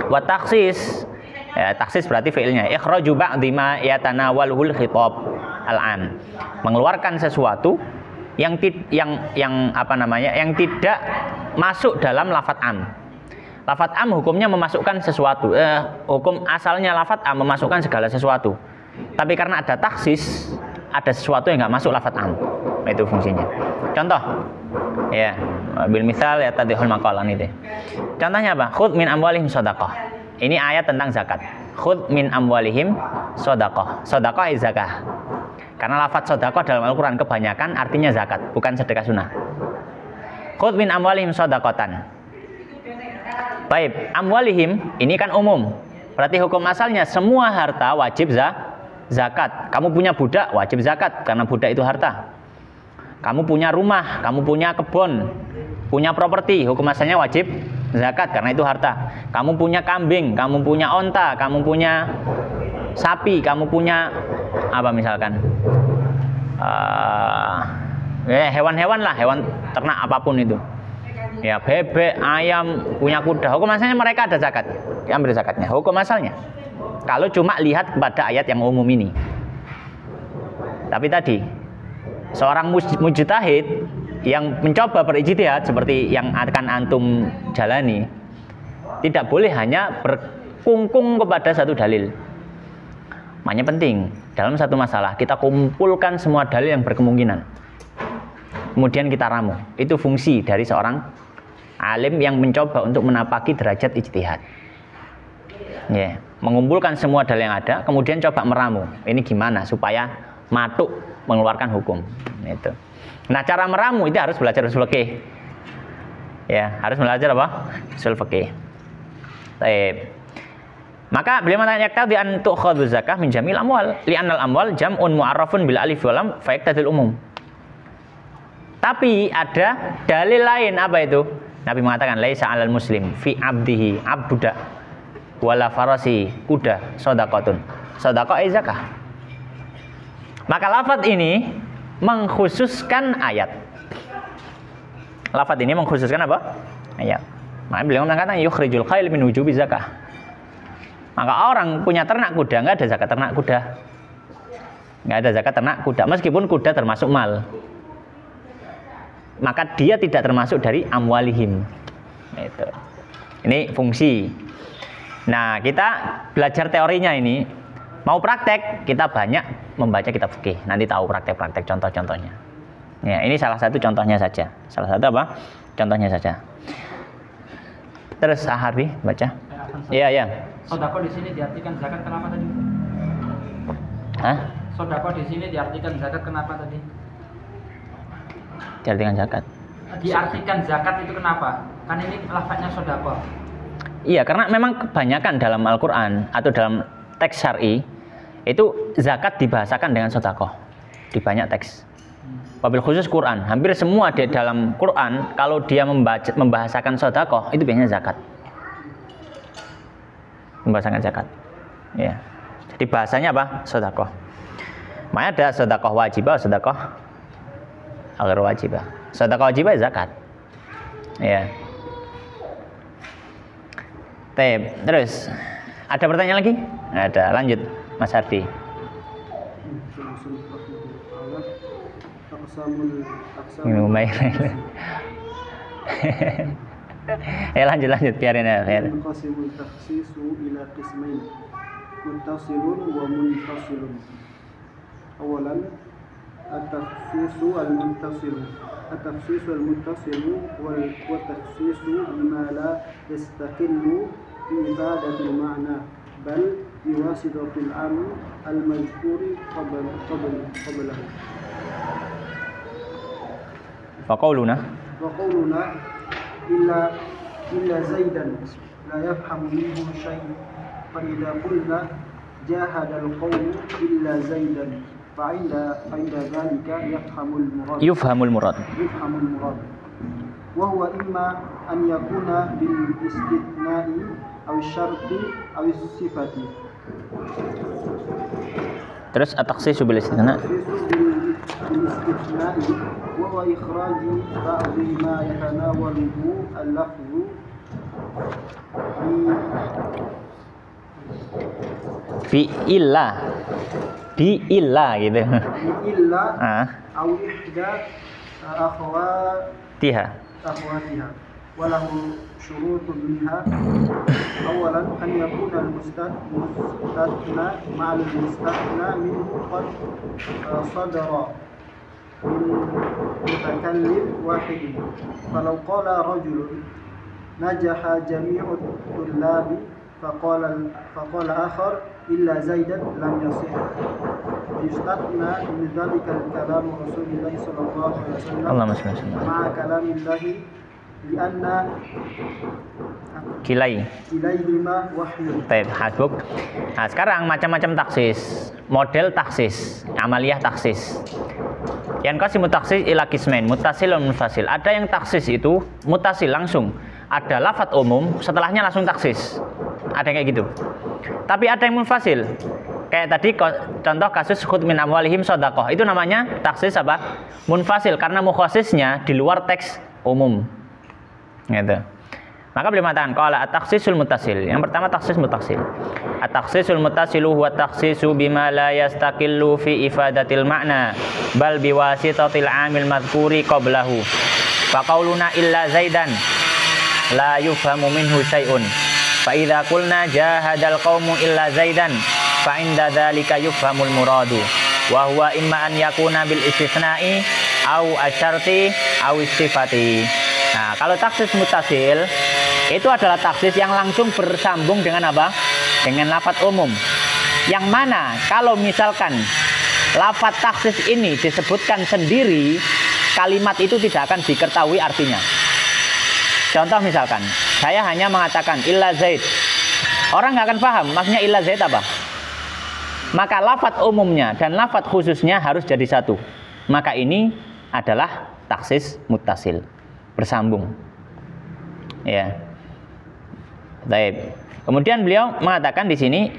Wa taksis, ya, taksis berarti fi'ilnya ikhraju ba'dhi ma yatanawaluhul khitab al-am. Mengeluarkan sesuatu yang apa namanya? Yang tidak masuk dalam lafadz am. Lafadz am hukumnya memasukkan sesuatu. Hukum asalnya lafadz am memasukkan segala sesuatu. Tapi karena ada taksis, ada sesuatu yang nggak masuk lafadz am. Itu fungsinya. Contoh, ya, bil misal ya tadihul maqalan itu. Contohnya apa? Khudh min amwalihim shadaqah. Ini ayat tentang zakat. Khudh min amwalihim shadaqah. Shadaqah is zakah. Karena lafadz shadaqah dalam Al-Qur'an kebanyakan artinya zakat, bukan sedekah sunnah. Khudh min amwalihim shadaqatan. Baik, amwalihim ini kan umum. Berarti hukum asalnya semua harta wajib zakat. Kamu punya budak wajib zakat karena budak itu harta. Kamu punya rumah, kamu punya kebun, punya properti, hukum asalnya wajib zakat karena itu harta. Kamu punya kambing, kamu punya onta, kamu punya sapi, kamu punya apa misalkan? Hewan-hewan lah, hewan ternak apapun itu. Ya, bebek, ayam, punya kuda. Hukum asalnya mereka ada zakat. Diambil zakatnya. Hukum asalnya. Kalau cuma lihat kepada ayat yang umum ini. Tapi tadi seorang mujtahid yang mencoba berijtihad seperti yang akan antum jalani, tidak boleh hanya berkungkung kepada satu dalil. Makanya penting dalam satu masalah kita kumpulkan semua dalil yang berkemungkinan. Kemudian kita ramu. Itu fungsi dari seorang alim yang mencoba untuk menapaki derajat ijtihad. Ya, mengumpulkan semua dalil yang ada, kemudian coba meramu. Ini gimana supaya matuk mengeluarkan hukum. Itu. Nah, cara meramu itu harus belajar usul fikih. Ya, harus belajar apa? Usul fikih. Baik. Maka beliau mengatakan yaqtadi an tu'khadhu zakah min jamil amwal, li'annal amwal jam'un mu'arrafun bil alif wal lam fa yaqtadil umum. Tapi ada dalil lain, apa itu? Nabi mengatakan laisa 'alal muslim fi 'abdihi 'abduda wala farasi kuda shadaqatun. Shadaqah zakah. Maka lafaz ini mengkhususkan ayat. Lafaz ini mengkhususkan apa? Ayat. Maka beliau mengatakan yukhrijul khayl min wujubi zakah. Maka orang punya ternak kuda, enggak ada zakat ternak kuda. Enggak ada zakat ternak kuda meskipun kuda termasuk mal. Maka dia tidak termasuk dari amwalihim. Itu. Ini fungsi. Nah, kita belajar teorinya ini. Mau praktek, kita banyak membaca kitab fikih. Nanti tahu praktek-praktek contoh-contohnya. Ya, ini salah satu contohnya saja. Salah satu apa? Contohnya saja. Terus Harbi baca. Iya, iya. Sodako di sini diartikan zakat kenapa tadi? Hah? Sodako di sini diartikan zakat kenapa tadi? Diartikan zakat. Diartikan zakat itu kenapa? Kan ini lafadznya sodako. Iya, karena memang kebanyakan dalam Al-Quran atau dalam teks syar'i itu zakat dibahasakan dengan sodako di banyak teks. Wabil khusus Quran, hampir semua di dalam Quran kalau dia membahasakan sodako itu biasanya zakat. Membahasakan zakat. Ya. Jadi bahasanya apa? Sodako. Makanya ada sodako wajibah, sodako agar wajibah. Sedekah wajibah zakat. Ya. Terus ada pertanyaan lagi? Ada. Lanjut, Mas Ardi. Minum air. lanjut biarin ya. Qasimul takhsisu ila qismain. Muttasilun wa munfasilun. Awalan التخصيص المتصل والتخصيص بما لا يستقل بإفادة المعنى بل بواسطة العام المذكور قبله. فقولنا إلا زيدا لا يفهم منه شيء فإذا قلنا جاهد القوم إلا زيدا فعند ذلك يفهم المراد وهو إما أن يكون بالاستثناء أو الشرط أو الصفة. Terus at-takhsis bil istithna وهو إخراج بعض ما يتناوله اللفظ fi illa gitu. Illa au ihda أخواتها وله شروط منها. أولا أن يكون المستثنى مع المستثنى منه قد صدر من متكلم واحد. فلو قال رجل نجح جميع الطلاب فقال آخر إلا زيدا لم يصح. ويستثنى من ذلك كلام رسول الله صلى الله عليه وسلم مع كلام الله لأن kilaihima wahyu. Baik, hasbuk. Nah, sekarang macam-macam taksis, model taksis, amaliyah taksis. Yang qasimu taksis ila qismain, muttasil dan munfasil. Ada yang taksis itu muttasil langsung, ada lafadz umum, setelahnya langsung taksis. Ada yang kayak gitu. Tapi ada yang munfasil. Kayak tadi contoh kasus khudh min amwalihim shadaqah. Itu namanya taksis apa? Munfasil karena mukhasisnya di luar teks umum. Gitu. Maka beliau mengatakan qala at-takhsisul muttasil. Yang pertama taksis muttasil. At-takhsisul muttasilu huwa takhsisu bima la yastaqillu fi ifadatil ma'na bal biwasitatil 'amil madhkuri qablahu. Fa qauluna illa zaidan la yufhamu minhu syai'un. Fa idza qulna jahadal qaumu illa zaidan fa inda dzalika yufhamul muradu. Wa huwa imma an yakuna bil istitsna'i au asyarti au istifati. Nah, kalau taksis muttasil itu adalah taksis yang langsung bersambung dengan apa? Dengan lafadz umum. Yang mana kalau misalkan lafadz taksis ini disebutkan sendiri, kalimat itu tidak akan diketahui artinya. Contoh misalkan, saya hanya mengatakan illa zaid. Orang nggak akan paham maksudnya illa zaid apa. Maka lafadz umumnya dan lafadz khususnya harus jadi satu. Maka ini adalah taksis muttasil. Bersambung, ya. Baik. Kemudian beliau mengatakan di sini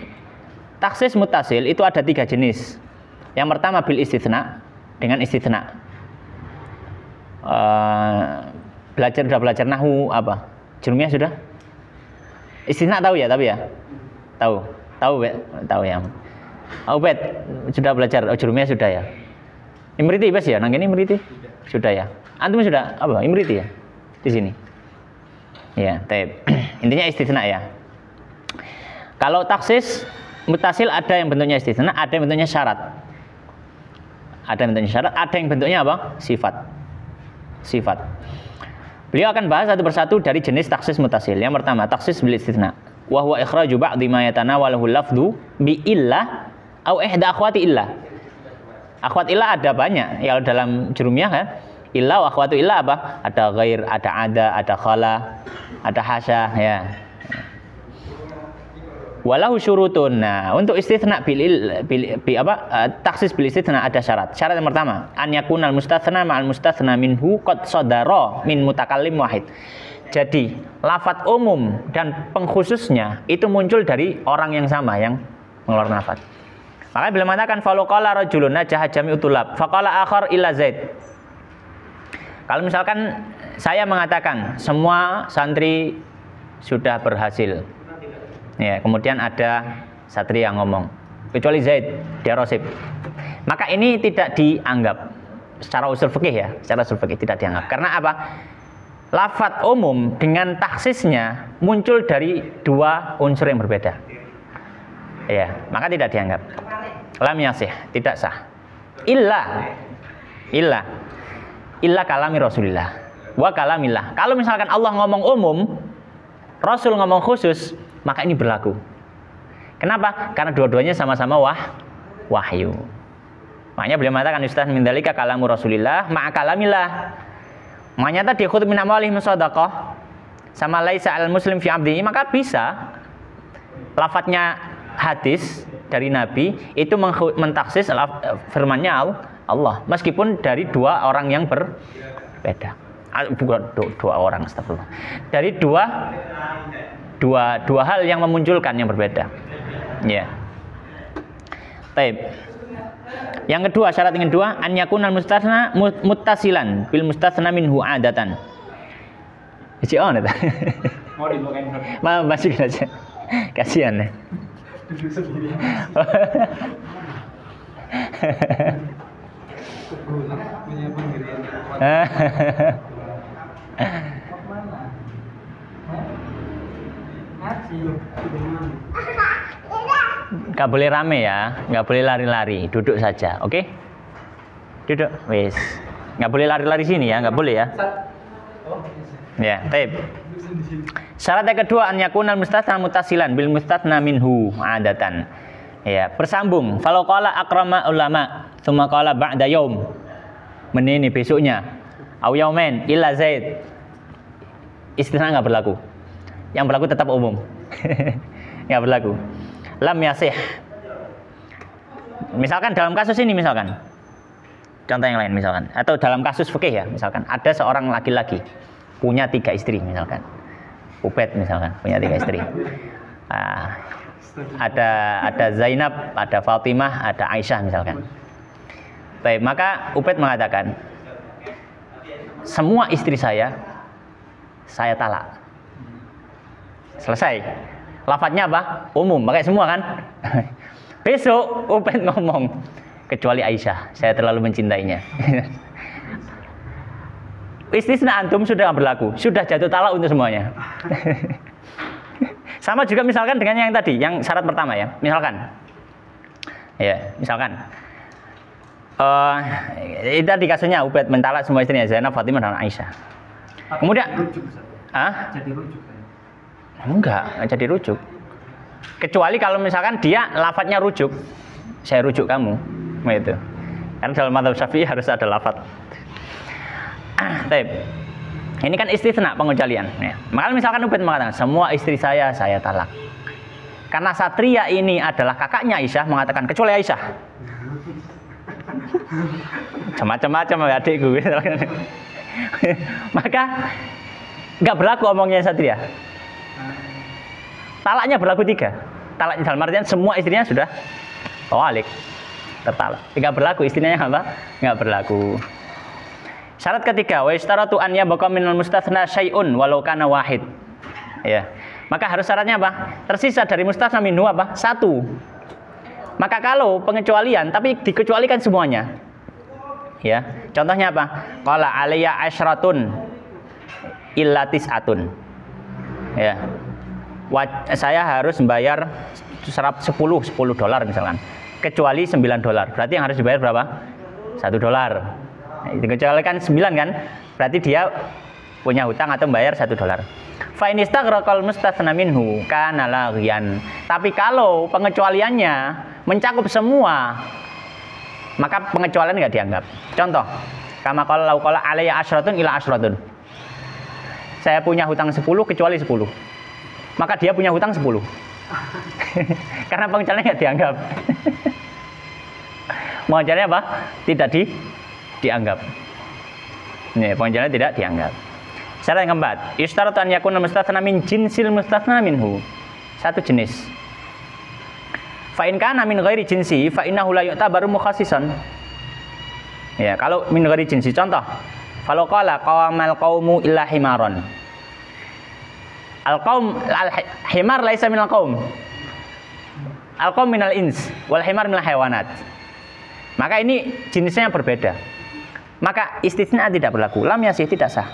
taksis muttasil itu ada 3 jenis. Yang pertama bil istitsna, dengan istitsna. Sudah belajar nahwu apa? Jurumiyah sudah? Istitsna tahu ya, tapi ya? Tahu ya. Bet sudah belajar jurumiyah sudah ya? Imriti bes ya, nang ini Imriti? Sudah ya. Antum sudah apa? Imriti ya? Di sini. Ya, taib. Intinya istitsna ya. Kalau taksis muttasil ada yang bentuknya istitsna, ada yang bentuknya syarat. Ada yang bentuknya syarat, ada yang bentuknya apa? Sifat. Beliau akan bahas satu persatu dari jenis taksis muttasil. Yang pertama, taksis bil istitsna. Wa huwa ikhraju ba'dhi ma yatanawalahu lafdhu bi illah au ihda akhwati illah. Akhwat illah ada banyak. Ya dalam jurumiyah kan. Illah wa akhwatu illah apa? Ada ghair, ada khala, ada hasya ya. Walahu syurutun. Nah, untuk istitsna taksis bil istitsna ada syarat. Syarat yang pertama, an yakunal mustatsna ma'al mustatsna minhu qad sadara min mutakallim wahid. Jadi, lafadz umum dan pengkhususnya itu muncul dari orang yang sama yang mengeluarkan lafadz. Maka bila mengatakan falau qala rajulun najaha jami'ut tulab faqala akhar illa zaid. Kalau misalkan saya mengatakan semua santri sudah berhasil, ya, kemudian ada satri yang ngomong, kecuali Zaid, dia rosib, maka ini tidak dianggap secara usul fikih ya, secara usul fikih tidak dianggap. Karena apa? Lafadz umum dengan taksisnya muncul dari 2 unsur yang berbeda, ya, maka tidak dianggap. Lam yasih, tidak sah. Illa kalami Rasulillah wa kalamillah. Kalau misalkan Allah ngomong umum, Rasul ngomong khusus, maka ini berlaku. Kenapa? Karena dua-duanya sama-sama wahyu. Makanya beliau mengatakan ustaz min dzalika kalamu Rasulillah ma'a kalamillah. Makanya tadi khudh min amwalihim shadaqah sama laisa al muslim fi abdihi, maka bisa lafadznya hadis dari Nabi itu mentaksis firmannya Allah, meskipun dari 2 orang yang berbeda. Bukan 2 orang, astagfirullah. Dari dua hal yang memunculkan yang berbeda. Ya. Baik. Yang kedua, syarat yang kedua, an yakunal mustatsna muttasilan bil mustatsna minhu adatan. Isi on itu. Mau dibukain dulu. Masukin aja. Kasihan ya. punya pendirian yang kuat. Mana? Ngaji. Nggak boleh rame ya, nggak boleh lari-lari, duduk saja, oke? Duduk, wes. Nggak boleh lari-lari sini ya, nggak boleh ya. Ya, taib. Syarat yang kedua, an yakunal mustatsna mutasilan bil mustatsna minhu adatan. Ya, bersambung. Falau qala akrama ulama, tsumma qala ba'da yaum. Menini besoknya. Au yaumen illa Zaid. Istisna nggak berlaku. Yang berlaku tetap umum. Nggak berlaku. Lam yasih. Misalkan dalam kasus ini misalkan. Contoh yang lain misalkan, atau dalam kasus fikih ya, misalkan ada seorang laki-laki punya 3 istri misalkan. Ubed misalkan punya 3 istri. Nah, ada Zainab, ada Fatimah, ada Aisyah misalkan. Baik, maka Ubed mengatakan, semua istri saya talak. Selesai. Lafadznya apa? Umum, pakai semua kan? Besok Ubed ngomong, kecuali Aisyah, saya terlalu mencintainya. Istisna antum sudah berlaku, sudah jatuh talak untuk semuanya. Sama juga misalkan dengan yang tadi, yang syarat pertama ya. Misalkan, itu tadi kasusnya Ubed mentalak semua istrinya Zainab, Fatimah dan Aisyah. Kemudian, Jadi rujuk. enggak jadi rujuk. Kecuali kalau misalkan dia lafadznya rujuk, saya rujuk kamu, gitu. Karena dalam mazhab Syafi'i harus ada lafadz. Taib. Ini kan istisna pengecualian. Ya. Maka misalkan Ubed mengatakan semua istri saya talak. Karena Satria ini adalah kakaknya Aisyah mengatakan kecuali Aisyah. Macam-macam adikku. Maka nggak berlaku omongnya Satria. Talaknya berlaku 3. Talaknya dalam artian semua istrinya sudah tawalik, tertalak. Nggak berlaku istrinya apa? Nggak berlaku. Syarat ketiga, wa istaratu an yabqa minal mustatsna syai'un walau kana wahid. Ya. Maka harus syaratnya apa? Tersisa dari mustatsna minhu apa? 1. Maka kalau pengecualian tapi dikecualikan semuanya. Ya. Contohnya apa? Qala alayya asyratun illa tis'atun. Ya. Saya harus membayar $10 misalkan. Kecuali $9. Berarti yang harus dibayar berapa? $1. Dikecualikan 9 kan, berarti dia punya hutang atau membayar $1. Fa in istaghraqal mustatsna minhu kana laghiyan. Tapi kalau pengecualiannya mencakup semua, maka pengecualian nggak dianggap. Contoh, kama qala lau qala alayya asyratun ila asyratun. Saya punya hutang 10 kecuali 10. Maka dia punya hutang 10. Karena pengecualiannya nggak dianggap. Pengecualiannya apa? Tidak dianggap. Nih, pengecualian tidak dianggap. Syarat yang keempat, istaratu an yakuna mustatsna min jinsil mustatsna minhu. Satu jenis. Fa in kana min ghairi jinsi fa innahu la yu'tabaru mukhassisan. Ya, kalau min ghairi jinsi contoh, kalau qala qawamal qaumu illa himaron. Al-qaum al-himar laisa minal qaum. Al-qaum minal ins wal himar minal hayawanat. Maka ini jenisnya berbeda. Maka istisna tidak berlaku. Lam yasih tidak sah.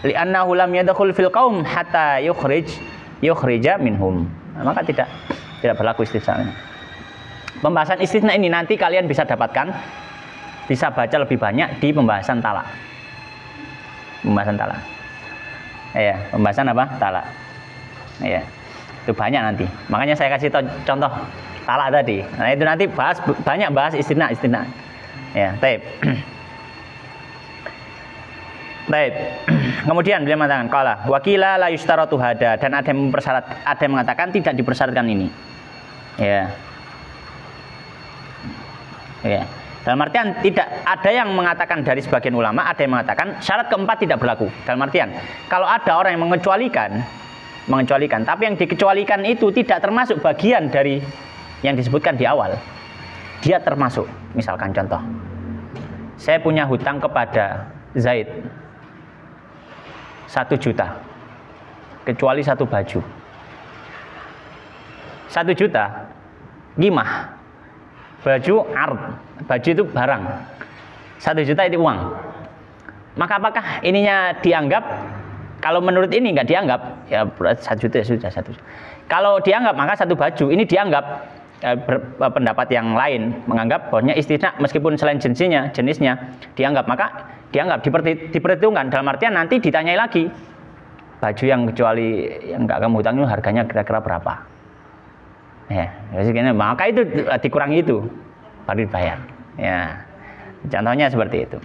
Li'annahu lam yadkhul fil qaum hatta yukhrija minhum. Maka tidak berlaku istisna. Pembahasan istisna ini nanti kalian bisa dapatkan, bisa baca lebih banyak di pembahasan talak. Pembahasan talak. Ya, pembahasan apa? Talak. Ya. Itu banyak nanti. Makanya saya kasih contoh talak tadi. Nah, itu nanti banyak bahas istisna. Ya, taib. Baik. Kemudian beliau mengatakan qala wakila la yustaratu hada, dan ada yang mengatakan tidak dipersyaratkan ini. Ya. Ya. Dalam artian tidak ada yang mengatakan dari sebagian ulama, ada yang mengatakan syarat keempat tidak berlaku. Dalam artian kalau ada orang yang mengecualikan, tapi yang dikecualikan itu tidak termasuk bagian dari yang disebutkan di awal. Dia termasuk. Misalkan contoh. Saya punya hutang kepada Zaid 1 juta, kecuali 1 baju. 1 juta, gimah. Baju ard, baju itu barang. 1 juta itu uang. Maka apakah ininya dianggap? Kalau menurut ini nggak dianggap, ya 1 juta ya sudah 1 juta. Kalau dianggap maka 1 baju ini dianggap. Pendapat yang lain menganggap bahwanya istisna meskipun selain jenisnya dianggap, maka dianggap diperhitungkan dalam artian nanti ditanyai lagi baju yang kecuali yang nggak kamu hutang itu harganya kira-kira berapa ya, maka itu dikurangi itu baru dibayar ya, contohnya seperti itu.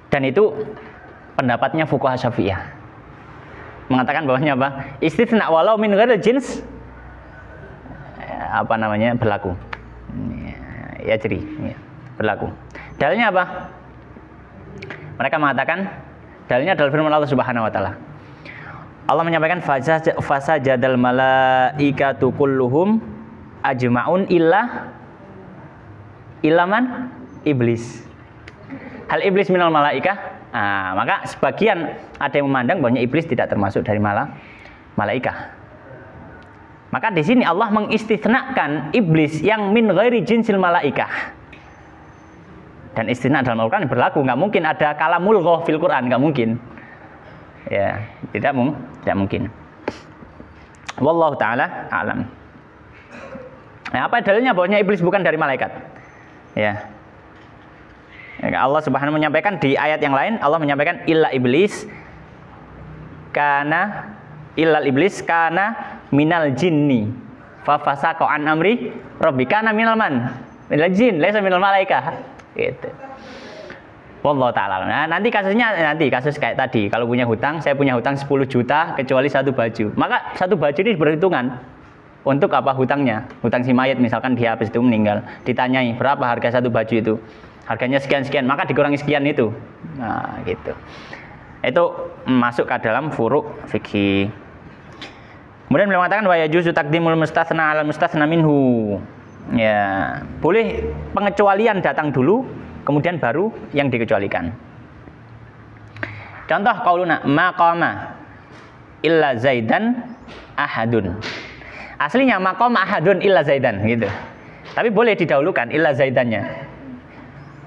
Dan itu pendapatnya fuqaha Syafi'iyah mengatakan bahwanya apa, istisna walau min ghairil jins berlaku ya, jadi ya, berlaku. Dalilnya apa? Mereka mengatakan dalilnya adalah firman Allah Subhanahu wa taala. Allah menyampaikan fasajadal malaikatu kulluhum ajmaun illa man iblis. Hal iblis minal malaikah? Maka sebagian ada yang memandang bahwa iblis tidak termasuk dari malaikah. Maka di sini Allah mengistisnakan iblis yang min ghairi jinsil malaikah. Dan istisna dalam Al-Quran berlaku, nggak mungkin ada kalamul ghaw fil Quran, nggak mungkin. Ya, tidak mungkin. Wallahu taala alam. Nah, apa dalilnya bahwanya iblis bukan dari malaikat? Ya. Allah Subhanahu menyampaikan di ayat yang lain, Allah menyampaikan illal iblis kana minal jinni fa fasaqa an amri rabbika kana minal minal jin laisa minal malaikah gitu. Wallahu taala. Nah, nanti kasus kayak tadi, kalau punya hutang, saya punya hutang 10 juta kecuali 1 baju. Maka 1 baju ini berhitungan untuk apa hutangnya? Hutang si mayat misalkan dia habis itu meninggal, ditanyai berapa harga 1 baju itu? Harganya sekian-sekian, maka dikurangi sekian itu. Nah, gitu. Itu masuk ke dalam furu' fikih. Kemudian beliau mengatakan wa yajuzu taqdimul mustatsna 'alal mustatsna minhu. Ya, boleh pengecualian datang dulu kemudian baru yang dikecualikan. Contoh qauluna maqama illa zaidan ahadun. Aslinya maqama ahadun illa zaidan gitu. Tapi boleh didahulukan illa zaidannya.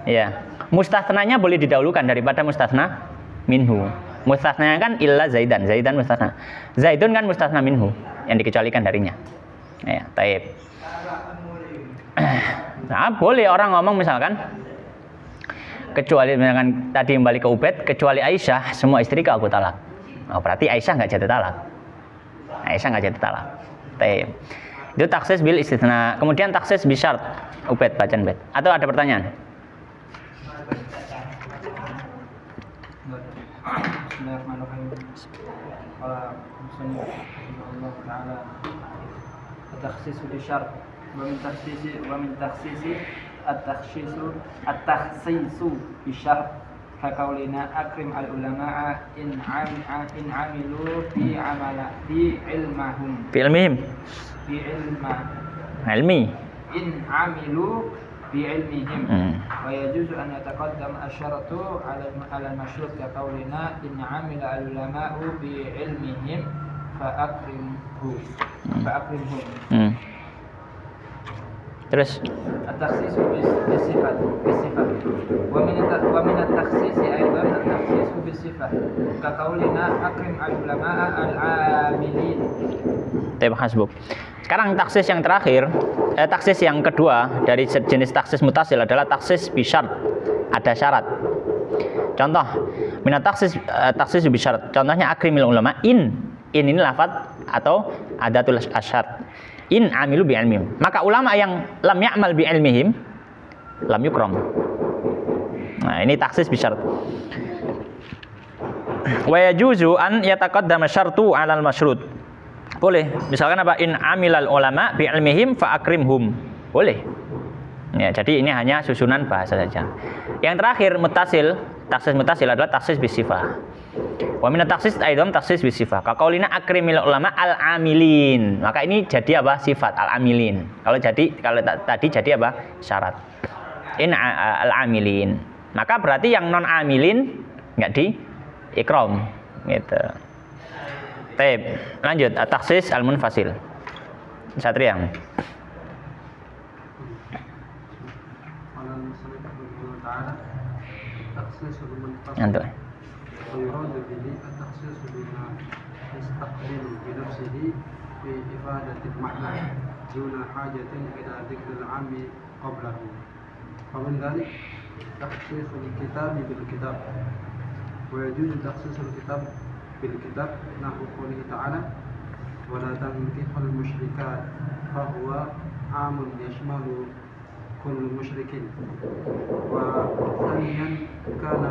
Ya, mustatsnanya boleh didahulukan daripada mustatsna minhu. Mustatsnanya kan illa zaidan mustatsna. Zaidun kan mustatsna minhu yang dikecualikan darinya. Ya, taib. Nah, boleh orang ngomong misalkan kecuali misalkan tadi kembali ke Ubaid, kecuali Aisyah semua istriku aku talak. Oh, berarti Aisyah nggak jatuh talak. Taib. Itu taksis bil istitsna. Kemudian taksis bi syart. Ubaid bacaan Ubaid. Atau ada pertanyaan? Bismillahirrahmanirrahim. Qala musannif Allah taala at-takhsis bi syart wa min takhsisi at-takhsisu bi syart ka qaulina akrim al-ulama'a in amilu bi ilmahum in amilu بعلمهم ويجوز أن يتقدم الشرط على المشروط كقولنا إن عمل العلماء بعلمهم فأكرمهم. Terus التخصيص بالصفة ومن التخصيص أيضا التخصيص بالصفة كقولنا أكرم العلماء العاملين. Terima kasih. Sekarang taksis yang terakhir, taksis yang kedua dari jenis taksis mutasil adalah taksis bisyart, ada syarat. Contoh, minat taksis bisyart. Contohnya akrimil ulama in ini lafaz atau adatul asyart. In amilu bi ilmihim. Maka ulama yang lam ya'mal bi ilmihim lam yukram. Nah, ini taksis bisyart. Wa yajuzu an yataqaddama syartu 'alal masyrut. Boleh. Misalkan apa? In amilal ulama bi ilmihim fa akrimhum. Boleh. Ya, jadi ini hanya susunan bahasa saja. Yang terakhir mutasil, taksis mutasil adalah taksis bisifah. Wa minat taksis aidon taksis bisifah. Ka qaulina akrimil ulama al amilin. Maka ini jadi apa? Sifat al amilin. Kalau tadi jadi apa? Syarat. In al amilin. Maka berarti yang non amilin enggak di ikram gitu. Baik, lanjut at-taksis al-munfasil. Satria. تعالى تخصيص المنفصل Antum. ويراد به التخصيص بما يستقبل بنفسه في إفادة المعنى دون حاجة إلى ذكر العام قبله. فمن ذلك تخصيص الكتاب بالكتاب، ويجوز تخصيص الكتاب بالكتاب نحو قوله تعالى ولا تنكحوا المشركات فهو عام يشمل كل مشرك. وثانيا كان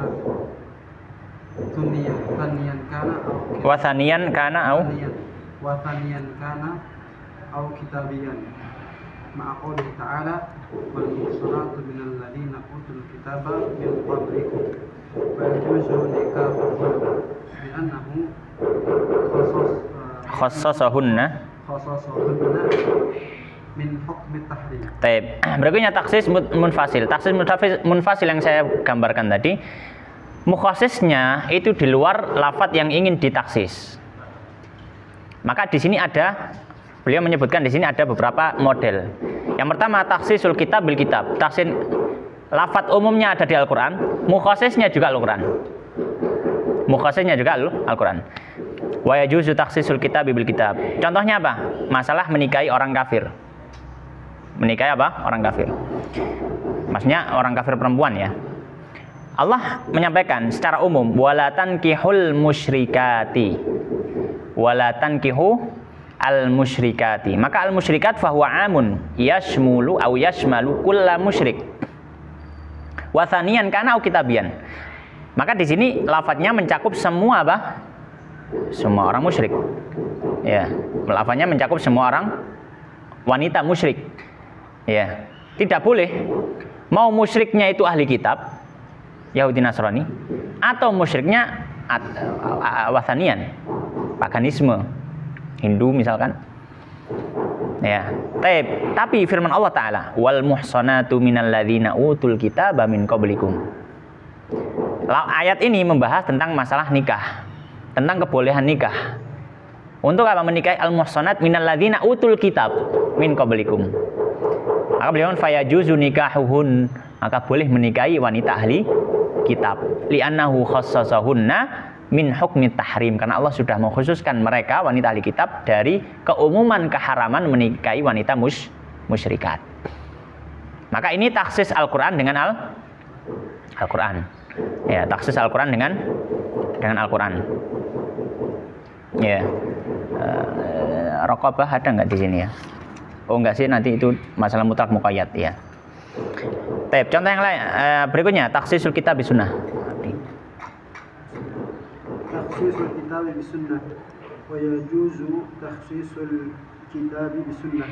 Wathaniyan kana أو كتابيا مع قوله تعالى والمحصنات من الذين أوتوا الكتاب من قبلكم ويجوز نكاحهن لأنه khassasahunna min hukmi tahrim. Taib. Berikutnya taksis munfasil. Taksis munfasil yang saya gambarkan tadi, mukhassisnya itu di luar lafadz yang ingin ditaksis. Maka di sini beliau menyebutkan di sini ada beberapa model. Yang pertama taksisul kitab bil kitab. Taksis lafadz umumnya ada di Al-Qur'an, mukhassisnya juga Al-Qur'an. Mukhassisnya juga Al-Qur'an. Wa yajuzu taksisul kitab bil kitab. Contohnya apa? Masalah menikahi orang kafir. Menikahi apa? Orang kafir. Maksudnya orang kafir perempuan ya. Allah menyampaikan secara umum wala tankihul musyrikati. Wala tankihu al musyrikati. Maka al musyrikat fahuwa amun yashmulu au yashmalu kulla musyrik. Wa thaniyan kana au kitabian. Maka di sini lafadznya mencakup semua apa? Semua orang musyrik. Ya, lafadznya mencakup semua orang wanita musyrik. Ya, tidak boleh mau musyriknya itu ahli kitab Yahudi Nasrani atau musyriknya wathanian, paganisme, Hindu misalkan. Ya, tapi firman Allah Ta'ala wal muhsanatu minal ladzina utul kitaba min qablikum. Ayat ini membahas tentang masalah nikah, tentang kebolehan nikah. Untuk apa menikahi al-muhsanat minal ladzina utul kitab min qablikum. Maka beliau fayajuzu nikahuhun, maka boleh menikahi wanita ahli kitab. Li'annahu khassasahunna min hukmi tahrim, karena Allah sudah mengkhususkan mereka wanita ahli kitab dari keumuman keharaman menikahi wanita musyrikat. Maka ini taksis Al-Qur'an dengan Al-Qur'an. Ya, taksis Al-Qur'an dengan Al-Qur'an. Ya. Raqabah ada enggak di sini ya? Oh enggak sih, nanti itu masalah mutlak muqayyad ya. Baik, contoh yang lain berikutnya taksisul kitab bisunnah. Taksisul kitab bisunnah wa yajuzu taksisul kitab bisunnah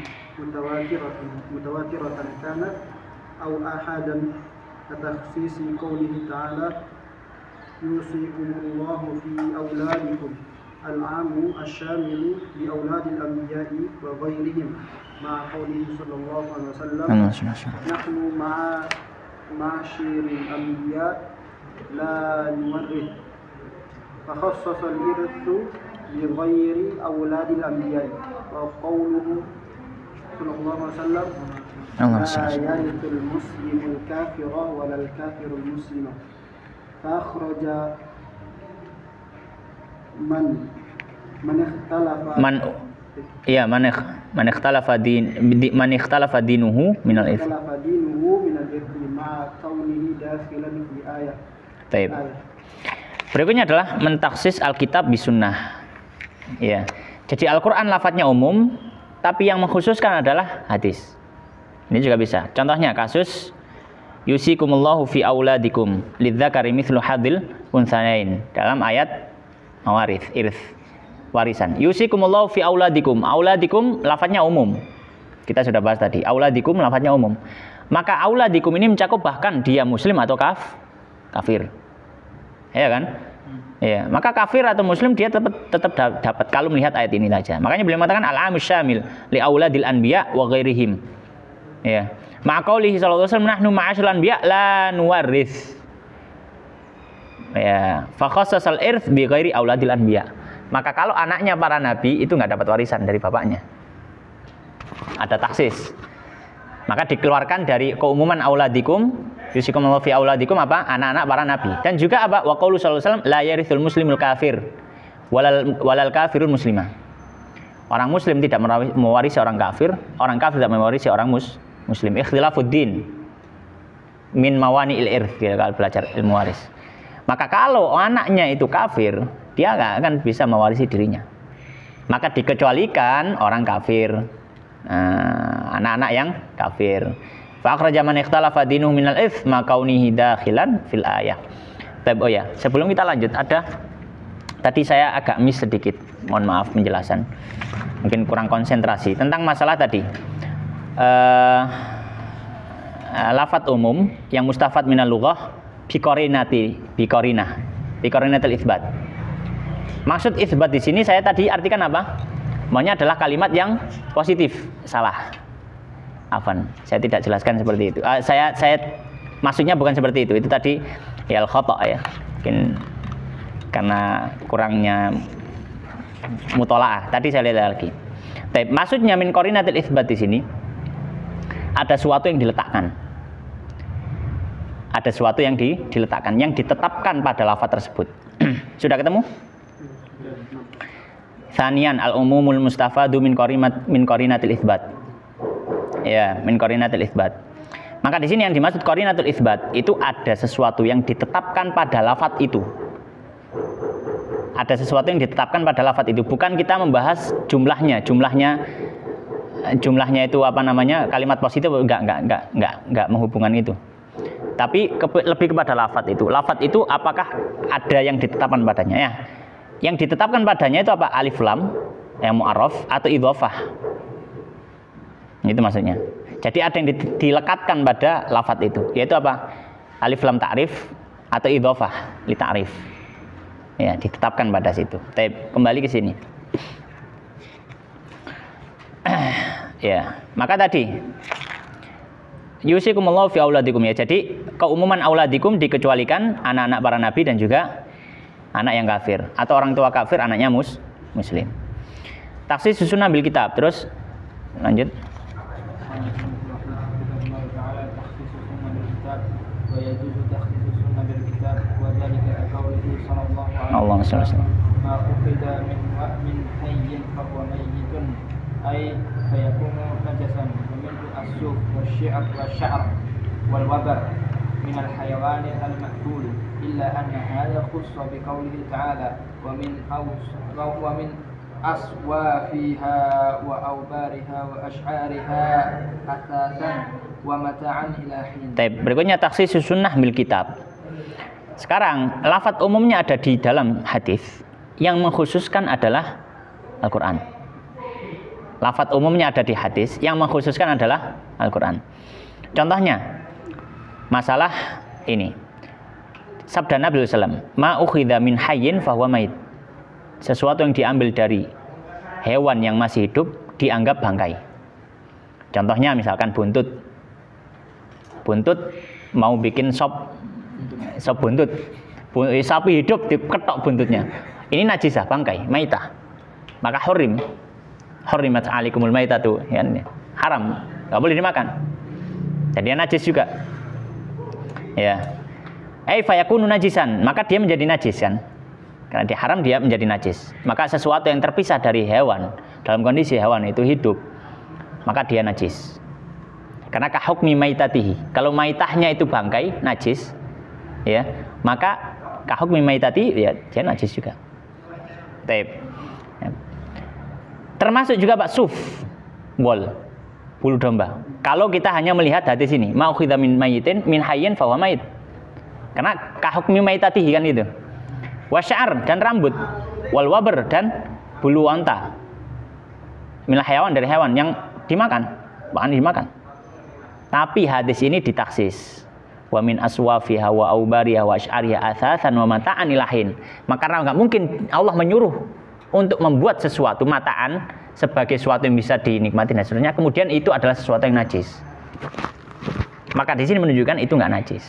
mutawatiratan kanat aw ahadan katakhsisi qoulihi ta'ala yusikumullahu fi auladikum al-amu asy-syamilu li auladil anbiya'i wa ghairihim ma'a qoulihi sallallahu alaihi wasallam nahnu ma'asyiril anbiya la nuwarrith fa khassasa al-irthu li ghairi auladil anbiya'i wa qawluhu sallallahu alaihi wasallam la yarithul muslimul kafira wa lal kafirul muslima fa akhraja man ikhtalafa dinuhu minal its. Baik. Berikutnya adalah mentaksis Alkitab bisunnah. Ya. Jadi Al-Qur'an lafadznya umum, tapi yang mengkhususkan adalah hadis. Ini juga bisa. Contohnya kasus yusikumullahu fi auladikum lidzakari mithlu hadil unsanain dalam ayat mawarith, irth, warisan. Yusikumullahu fi auladikum. Auladikum lafadznya umum. Kita sudah bahas tadi. Auladikum lafadznya umum. Maka auladikum ini mencakup bahkan dia muslim atau kafir. Ya kan? Ya, maka kafir atau muslim dia tetap dapat kalau melihat ayat ini saja. Makanya beliau mengatakan al-amus syamil li auladil anbiya wa ghairihim. Ya. Maka qaulihi sallallahu alaihi wasallam nahnu ma'asyirul anbiya la nuwarrits. Ya, fa khassasal irth bi ghairi auladil anbiya. Maka kalau anaknya para nabi itu enggak dapat warisan dari bapaknya. Ada taksis. Maka dikeluarkan dari keumuman auladikum, yusikumullahu fi auladikum apa? Anak-anak para nabi. Dan juga apa? Wa qaulu sallallahu alaihi wasallam la yarithul muslimul kafir walal kafirul muslimah. Orang muslim tidak mewarisi orang kafir tidak mewarisi orang muslim. Ikhtilafuddin min mawani il irth, kalau belajar ilmu waris. Maka kalau anaknya itu kafir, dia nggak akan bisa mewarisi dirinya. Maka dikecualikan orang kafir, anak-anak yang kafir. Fa akhraja man ikhtalafa dinuhu minal its ma kaunihi dakhilan fil ayah. Oh ya, sebelum kita lanjut tadi saya agak miss sedikit, mohon maaf penjelasan, mungkin kurang konsentrasi tentang masalah tadi lafadz umum yang mustafad minal lughah biqorinatil itsbat. Maksud itsbat di sini saya tadi artikan apa? Maunya adalah kalimat yang positif. Salah, afan, saya tidak jelaskan seperti itu. Saya maksudnya bukan seperti itu. Itu tadi ya al-khata' ya, mungkin karena kurangnya mutolaah. Tadi saya lihat lagi. Tapi maksudnya min qarinatil itsbat di sini ada sesuatu yang diletakkan. Ada sesuatu yang diletakkan, yang ditetapkan pada lafaz tersebut. Sudah ketemu? Tsaniyan al-umumul mustafadu min qarinatil itsbat. Ya, min qarinatil itsbat. Maka di sini yang dimaksud qarinatul itsbat itu ada sesuatu yang ditetapkan pada lafaz itu. Ada sesuatu yang ditetapkan pada lafaz itu, bukan kita membahas jumlahnya itu apa namanya, kalimat positif, enggak menghubungkan itu. Tapi lebih kepada lafaz itu. Lafaz itu apakah ada yang ditetapkan padanya ya? Yang ditetapkan padanya itu apa? Alif lam yang mu'arraf atau idhofah. Itu maksudnya. Jadi ada yang dilekatkan pada lafaz itu, yaitu apa? Alif lam ta'rif atau idhofah li ta'rif. Ya, ditetapkan pada situ. Tapi kembali ke sini. Ya, maka tadi yusikumullahu fi auladikum ya. Jadi keumuman auladikum dikecualikan anak-anak para nabi dan juga anak yang kafir atau orang tua kafir anaknya muslim. Taksis susunan bil kitab. Terus lanjut. Allah SWT. أي فيكون نجسا ومنه السوق والشعر والوبر من الحيوان المأكول إلا أن هذا خص بقوله تعالى ومن أصوافها وأوبارها وأشعارها أثاثا ومتاعا إلى حين. Berikutnya taksis sunnah bil kitab. Sekarang lafaz umumnya ada di dalam hadis, yang mengkhususkan adalah Al-Quran. Lafaz umumnya ada di hadis, yang mengkhususkan adalah Al-Quran. Contohnya, masalah ini. Sabda Nabi SAW, ma ukhidha min hayyin fahuwa mait. Sesuatu yang diambil dari hewan yang masih hidup dianggap bangkai. Contohnya misalkan buntut. Buntut mau bikin sop buntut. Sapi hidup diketok buntutnya. Ini najisah, bangkai, maitah. Maka hurrimat alaikumul maitatu, ya, haram, enggak boleh dimakan. Jadi dia najis juga. Ya. Fayakunu najisan, maka dia menjadi najis kan? Karena dia haram, dia menjadi najis. Maka sesuatu yang terpisah dari hewan, dalam kondisi hewan itu hidup, maka dia najis. Karena kahukmi maitatihi. Kalau maitahnya itu bangkai, najis, ya, maka kahukmi maitati, ya, dia najis juga. Taib. Ya. Termasuk juga Pak suf, wol, bulu domba. Kalau kita hanya melihat hadis ini, ma'ukhidha min mayitin min hayyin fahuwa mait. Karena kahukmi maitatihi kan itu. Wasya'ar dan rambut, wal waber dan bulu onta. Minal hayawan, dari hewan yang dimakan, bahkan dimakan. Tapi hadis ini ditaksis. Wa min aswafiha wa aubariha wa asy'ariha athatsan wa mata'an ilahin. Maka karena enggak mungkin Allah menyuruh untuk membuat sesuatu mataan sebagai sesuatu yang bisa dinikmati dan seterusnya, kemudian itu adalah sesuatu yang najis. Maka di sini menunjukkan itu enggak najis.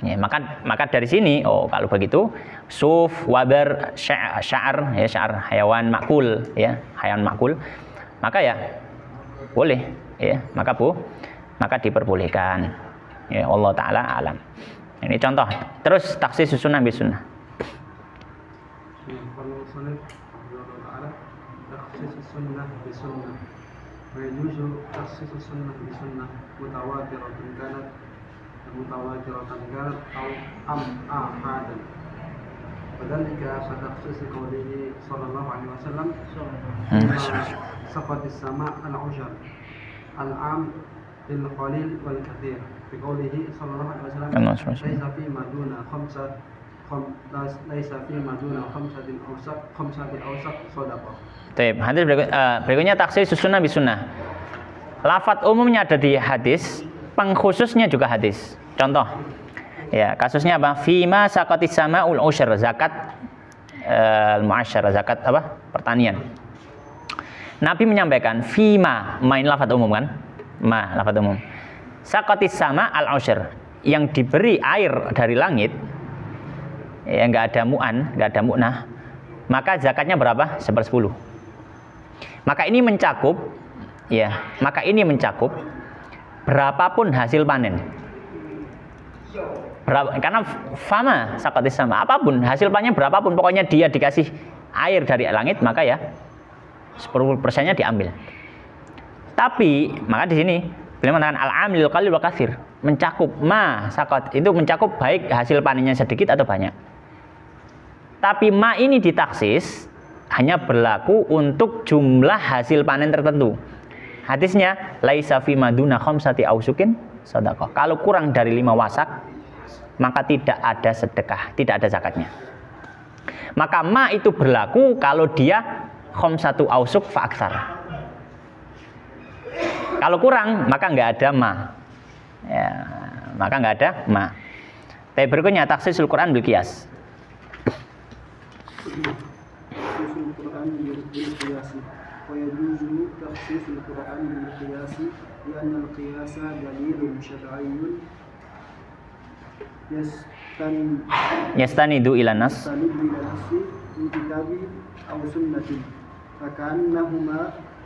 Ya, maka dari sini, oh kalau begitu suf, wabar, sya'ar, ya sya'ar hewan makul, ya hewan makul, maka ya boleh ya, maka diperbolehkan. Ya, Allah taala alam. Ini contoh. Terus taksis sunnah bis sunnah. ويجوز تخصيص السنة بسنة متواترة كانت أو آحادا وذلك كتخصيص قوله صلى الله عليه وسلم صفات السماء العشر العام للقليل والكثير بقوله صلى الله عليه وسلم ليس فيما دون خمسة الأوسط صدقة. Baik, hadis berikutnya taksis sunnah bis sunnah. Lafadz umumnya ada di hadis, pengkhususnya juga hadis. Contoh, ya kasusnya apa? Fima saqatis samaul usyr, zakat al-mu'asyarah, zakat apa? Pertanian. Nabi menyampaikan fima, main lafadz umum kan? Ma lafadz umum. Saqatis sama al-usyr, yang diberi air dari langit, ya nggak ada mu'an, nggak ada mu'nah, maka zakatnya berapa? 1/10. Maka ini mencakup, ya, berapapun hasil panen. Karena fama saqatis sama, apapun hasil panennya berapapun, pokoknya dia dikasih air dari langit, maka ya 10%-nya diambil. Tapi maka di sini beliau mengatakan al-amil qalil wa katsir, mencakup ma saqat, itu mencakup baik hasil panennya sedikit atau banyak. Tapi ma ini ditaksis hanya berlaku untuk jumlah hasil panen tertentu. Hadisnya laisa fi maduna khamsati ausukin shadaqah. Kalau kurang dari 5 wasak maka tidak ada sedekah, tidak ada zakatnya. Maka ma itu berlaku kalau dia khamsatu ausuk fa aktsar. Kalau kurang maka enggak ada ma. Ya, maka enggak ada ma. Tapi berikutnya taksisul Quran bil qiyas. بالقياس ويجوز تخصيص القرآن بالقياس لأن القياس دليل شرعي يستند إلى النص من كتاب أو سنة فكأنهما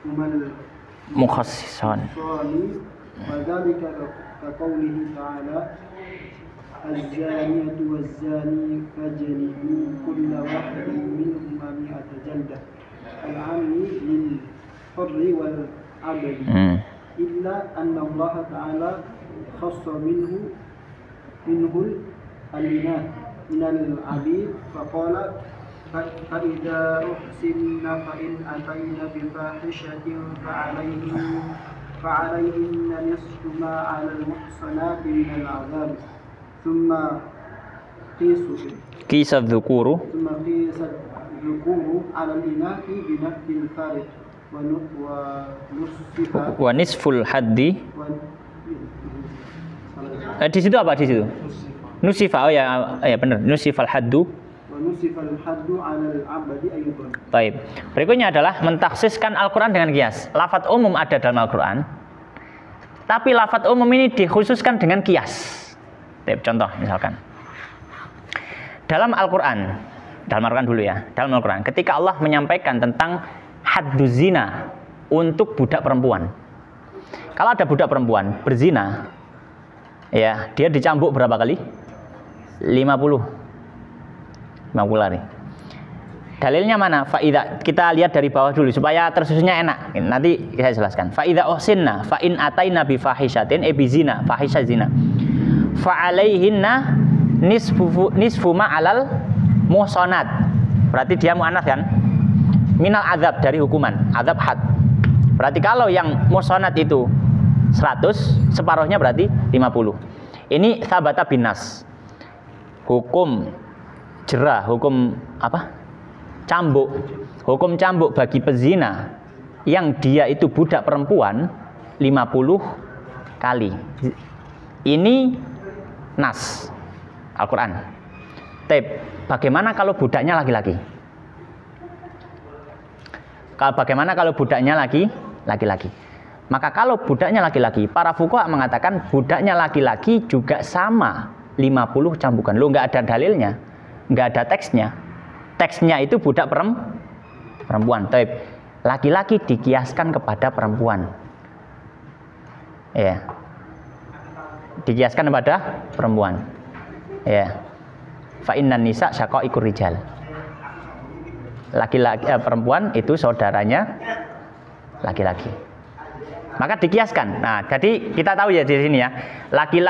هما المخصصان وذلك كقوله تعالى الزانية والزاني فاجلدوا كل واحد منهما 100 جلدة العام للحر والعبد إلا أن الله تعالى خص منه الإناث من العبيد فقال فإذا أحسن فإن أتين بفاحشة فعليهن نصف ما على المحصنات من العذاب ثم قيس الذكور على الإناث بنفس الفارق ونصف الحد. Di situ apa di situ? Nusifa, oh ya benar, nusifal haddu. Baik. Berikutnya adalah mentaksiskan Al-Quran dengan qiyas. Lafadz umum ada dalam Al-Quran, tapi lafadz umum ini dikhususkan dengan qiyas. Contoh misalkan dalam Al-Quran dulu ya, dalam Al-Quran ketika Allah menyampaikan tentang hadduz zina untuk budak perempuan. Kalau ada budak perempuan berzina, ya dia dicambuk berapa kali? 50 kali. Dalilnya mana? Faida, kita lihat dari bawah dulu supaya tersusunnya enak. Nanti saya jelaskan. Faida uhsinna fa in ataina bi fahishatin bizina, fahisha zina. Fa'alaihinna nisfu ma'alal muhsanat. Berarti dia mu'anats kan? Minal azab, dari hukuman, azab had. Berarti kalau yang muhsanat itu 100, separuhnya berarti 50. Ini sabata binas. Hukum jerah, hukum apa? Cambuk. Hukum cambuk bagi pezina yang dia itu budak perempuan 50 kali. Ini nas Al-Quran. Bagaimana kalau budaknya laki-laki? Bagaimana kalau budaknya laki-laki? Maka kalau budaknya laki-laki, para fuqaha mengatakan budaknya laki-laki juga sama 50 cambukan. Loh, nggak ada dalilnya, nggak ada teksnya. Teksnya itu budak perempuan. Laki-laki dikiaskan kepada perempuan. Ya. Dikiaskan kepada perempuan. Ya. Fa innan nisa syaqaiqur rijal. Laki-laki perempuan itu saudaranya laki-laki. Maka dikiaskan. Nah, jadi kita tahu ya di sini ya.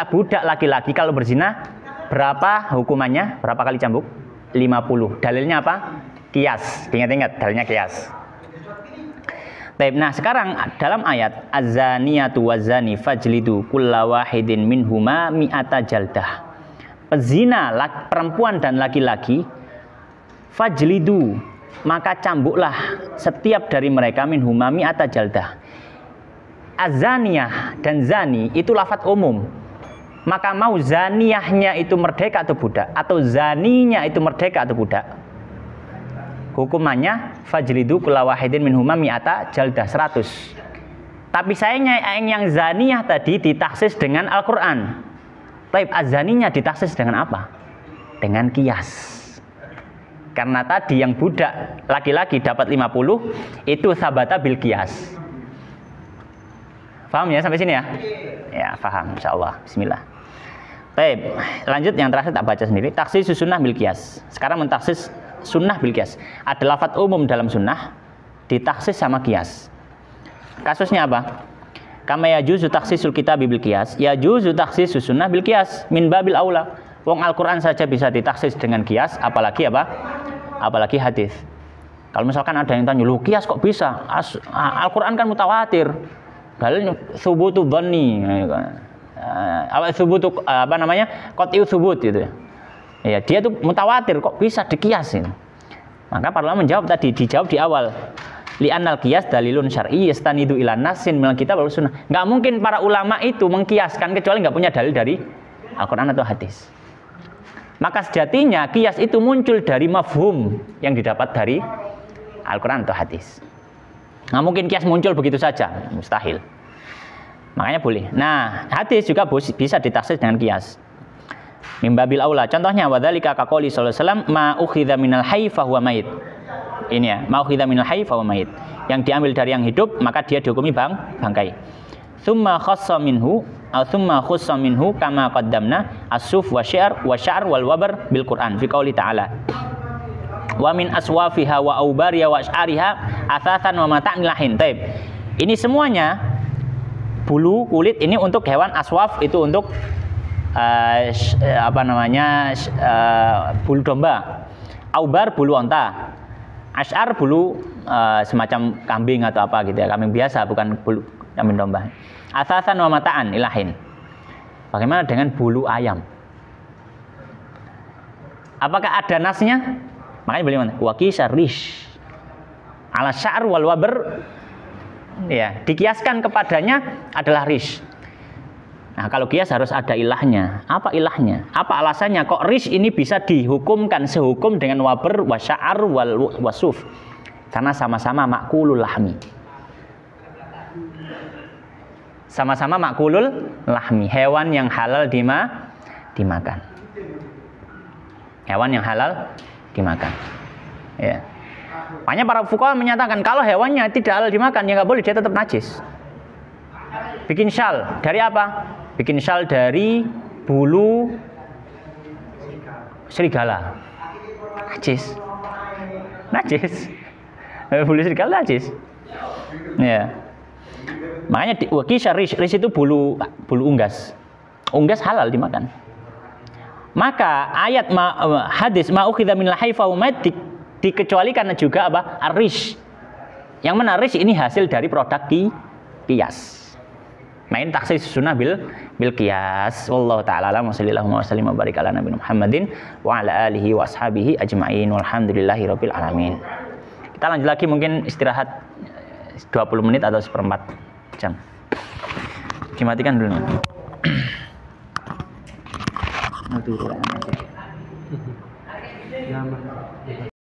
Budak laki-laki kalau berzina berapa hukumannya? Berapa kali cambuk? 50. Dalilnya apa? Kias. Ingat-ingat dalilnya kias. Baik, nah sekarang dalam ayat az-zaniyatu waz-zani fajlidu kulla wahidin minhuma mi'ata jaldah. Pezina perempuan dan laki-laki fajlidu, maka cambuklah setiap dari mereka minhuma mi'ata jaldah. Az-zaniyah dan zani itu lafadz umum. Maka mau zaniyahnya itu merdeka atau budak, atau zaninya itu merdeka atau budak, hukumannya fajlidu kulla wahidin minhuma mi'ata jaldah, 100. Tapi sayangnya yang zaniyah tadi ditaksis dengan Al-Qur'an. Taib az-zaninya ditaksis dengan apa? Dengan kias. Karena tadi yang budak laki-laki dapat 50 itu sabata bil kias. Paham ya sampai sini ya? Ya, paham insyaallah. Bismillah. Baik, lanjut yang terakhir tak baca sendiri. Taksis sunnah bil kias. Sekarang mentaksis sunnah bil kias. Ada lafadz umum dalam sunnah ditaksis sama kias. Kasusnya apa? Kama yajuzu taksisul kitab bil kias, yajuzu taksisus sunnah bil kias min babil aula. Wong Al-Qur'an saja bisa ditaksis dengan kias, apalagi apa? Apalagi hadis. Kalau misalkan ada yang tanya, "Loh, kias kok bisa? Al-Qur'an kan mutawatir." Dalilnya subutu dhanni. Apa namanya? Qat'iyyu subut gitu ya. Ya, dia tuh mutawatir kok bisa dikiasin. Maka para ulama menjawab tadi, dijawab di awal. Li'annal qiyas dalilun syar'i yastanidu ila nassin minal kitab wal sunnah. Enggak mungkin para ulama itu mengkiaskan kecuali enggak punya dalil dari Al-Qur'an atau hadis. Maka sejatinya qiyas itu muncul dari mafhum yang didapat dari Al-Qur'an atau hadis. Nggak mungkin qiyas muncul begitu saja, mustahil. Makanya boleh. Nah, hadis juga bisa ditaksis dengan qiyas. Mimbabil aula. Contohnya wadzalika kaqouli sallallahu alaihi wasallam ma ukhidha minal hayy fa huwa mayit. Ini ya, ma ukhidha minal hayy fa huwa mayit. Yang diambil dari yang hidup maka dia dihukumi bangkai. Tsumma khassa minhu atau tsumma khussa minhu kama qaddamna as-suf wa sya'r wal wabar bil Qur'an fi qouli ta'ala. Wa min aswafiha wa aubariha wa asy'ariha athathan wa mata'in lahin. Taib. Ini semuanya bulu kulit ini untuk hewan, aswaf itu untuk bulu domba, aubar bulu onta, asy'ar bulu semacam kambing atau apa gitu ya, kambing biasa bukan bulu kambing domba. Athathan wa mata'an ilahin. Bagaimana dengan bulu ayam? Apakah ada nasnya? Makanya beliau wakisar rish ala sya'r wal wabar, ya dikiaskan kepadanya adalah rish. Nah kalau kias harus ada ilahnya. Apa ilahnya? Apa alasannya kok rish ini bisa dihukumkan sehukum dengan wabar wa sya'r wal wasuf? Karena sama-sama makulul lahmi. Sama-sama makulul lahmi, hewan yang halal dimakan. Hewan yang halal dimakan. Ya. Makanya para fuqaha menyatakan kalau hewannya tidak halal dimakan ya nggak boleh, dia tetap najis. Bikin syal dari apa? Bikin syal dari bulu serigala. Najis. Bulu serigala najis. Ya. Makanya wakisar rish itu bulu unggas. Unggas halal dimakan. Maka ayat hadis ma'ukhidha minal hayy fa huwa mayit dikecualikan juga apa? Ar-rish. Yang mana rish ini hasil dari produk qiyas. Main taksis sunnah bil qiyas. Wallahu taala alam wa sallallahu wa sallim wa barik ala nabiyina Muhammadin wa ala alihi wa ashabihi ajmain walhamdulillahirabbil alamin. Kita lanjut lagi, mungkin istirahat 20 menit atau seperempat jam. Dimatikan dulu. Aduh,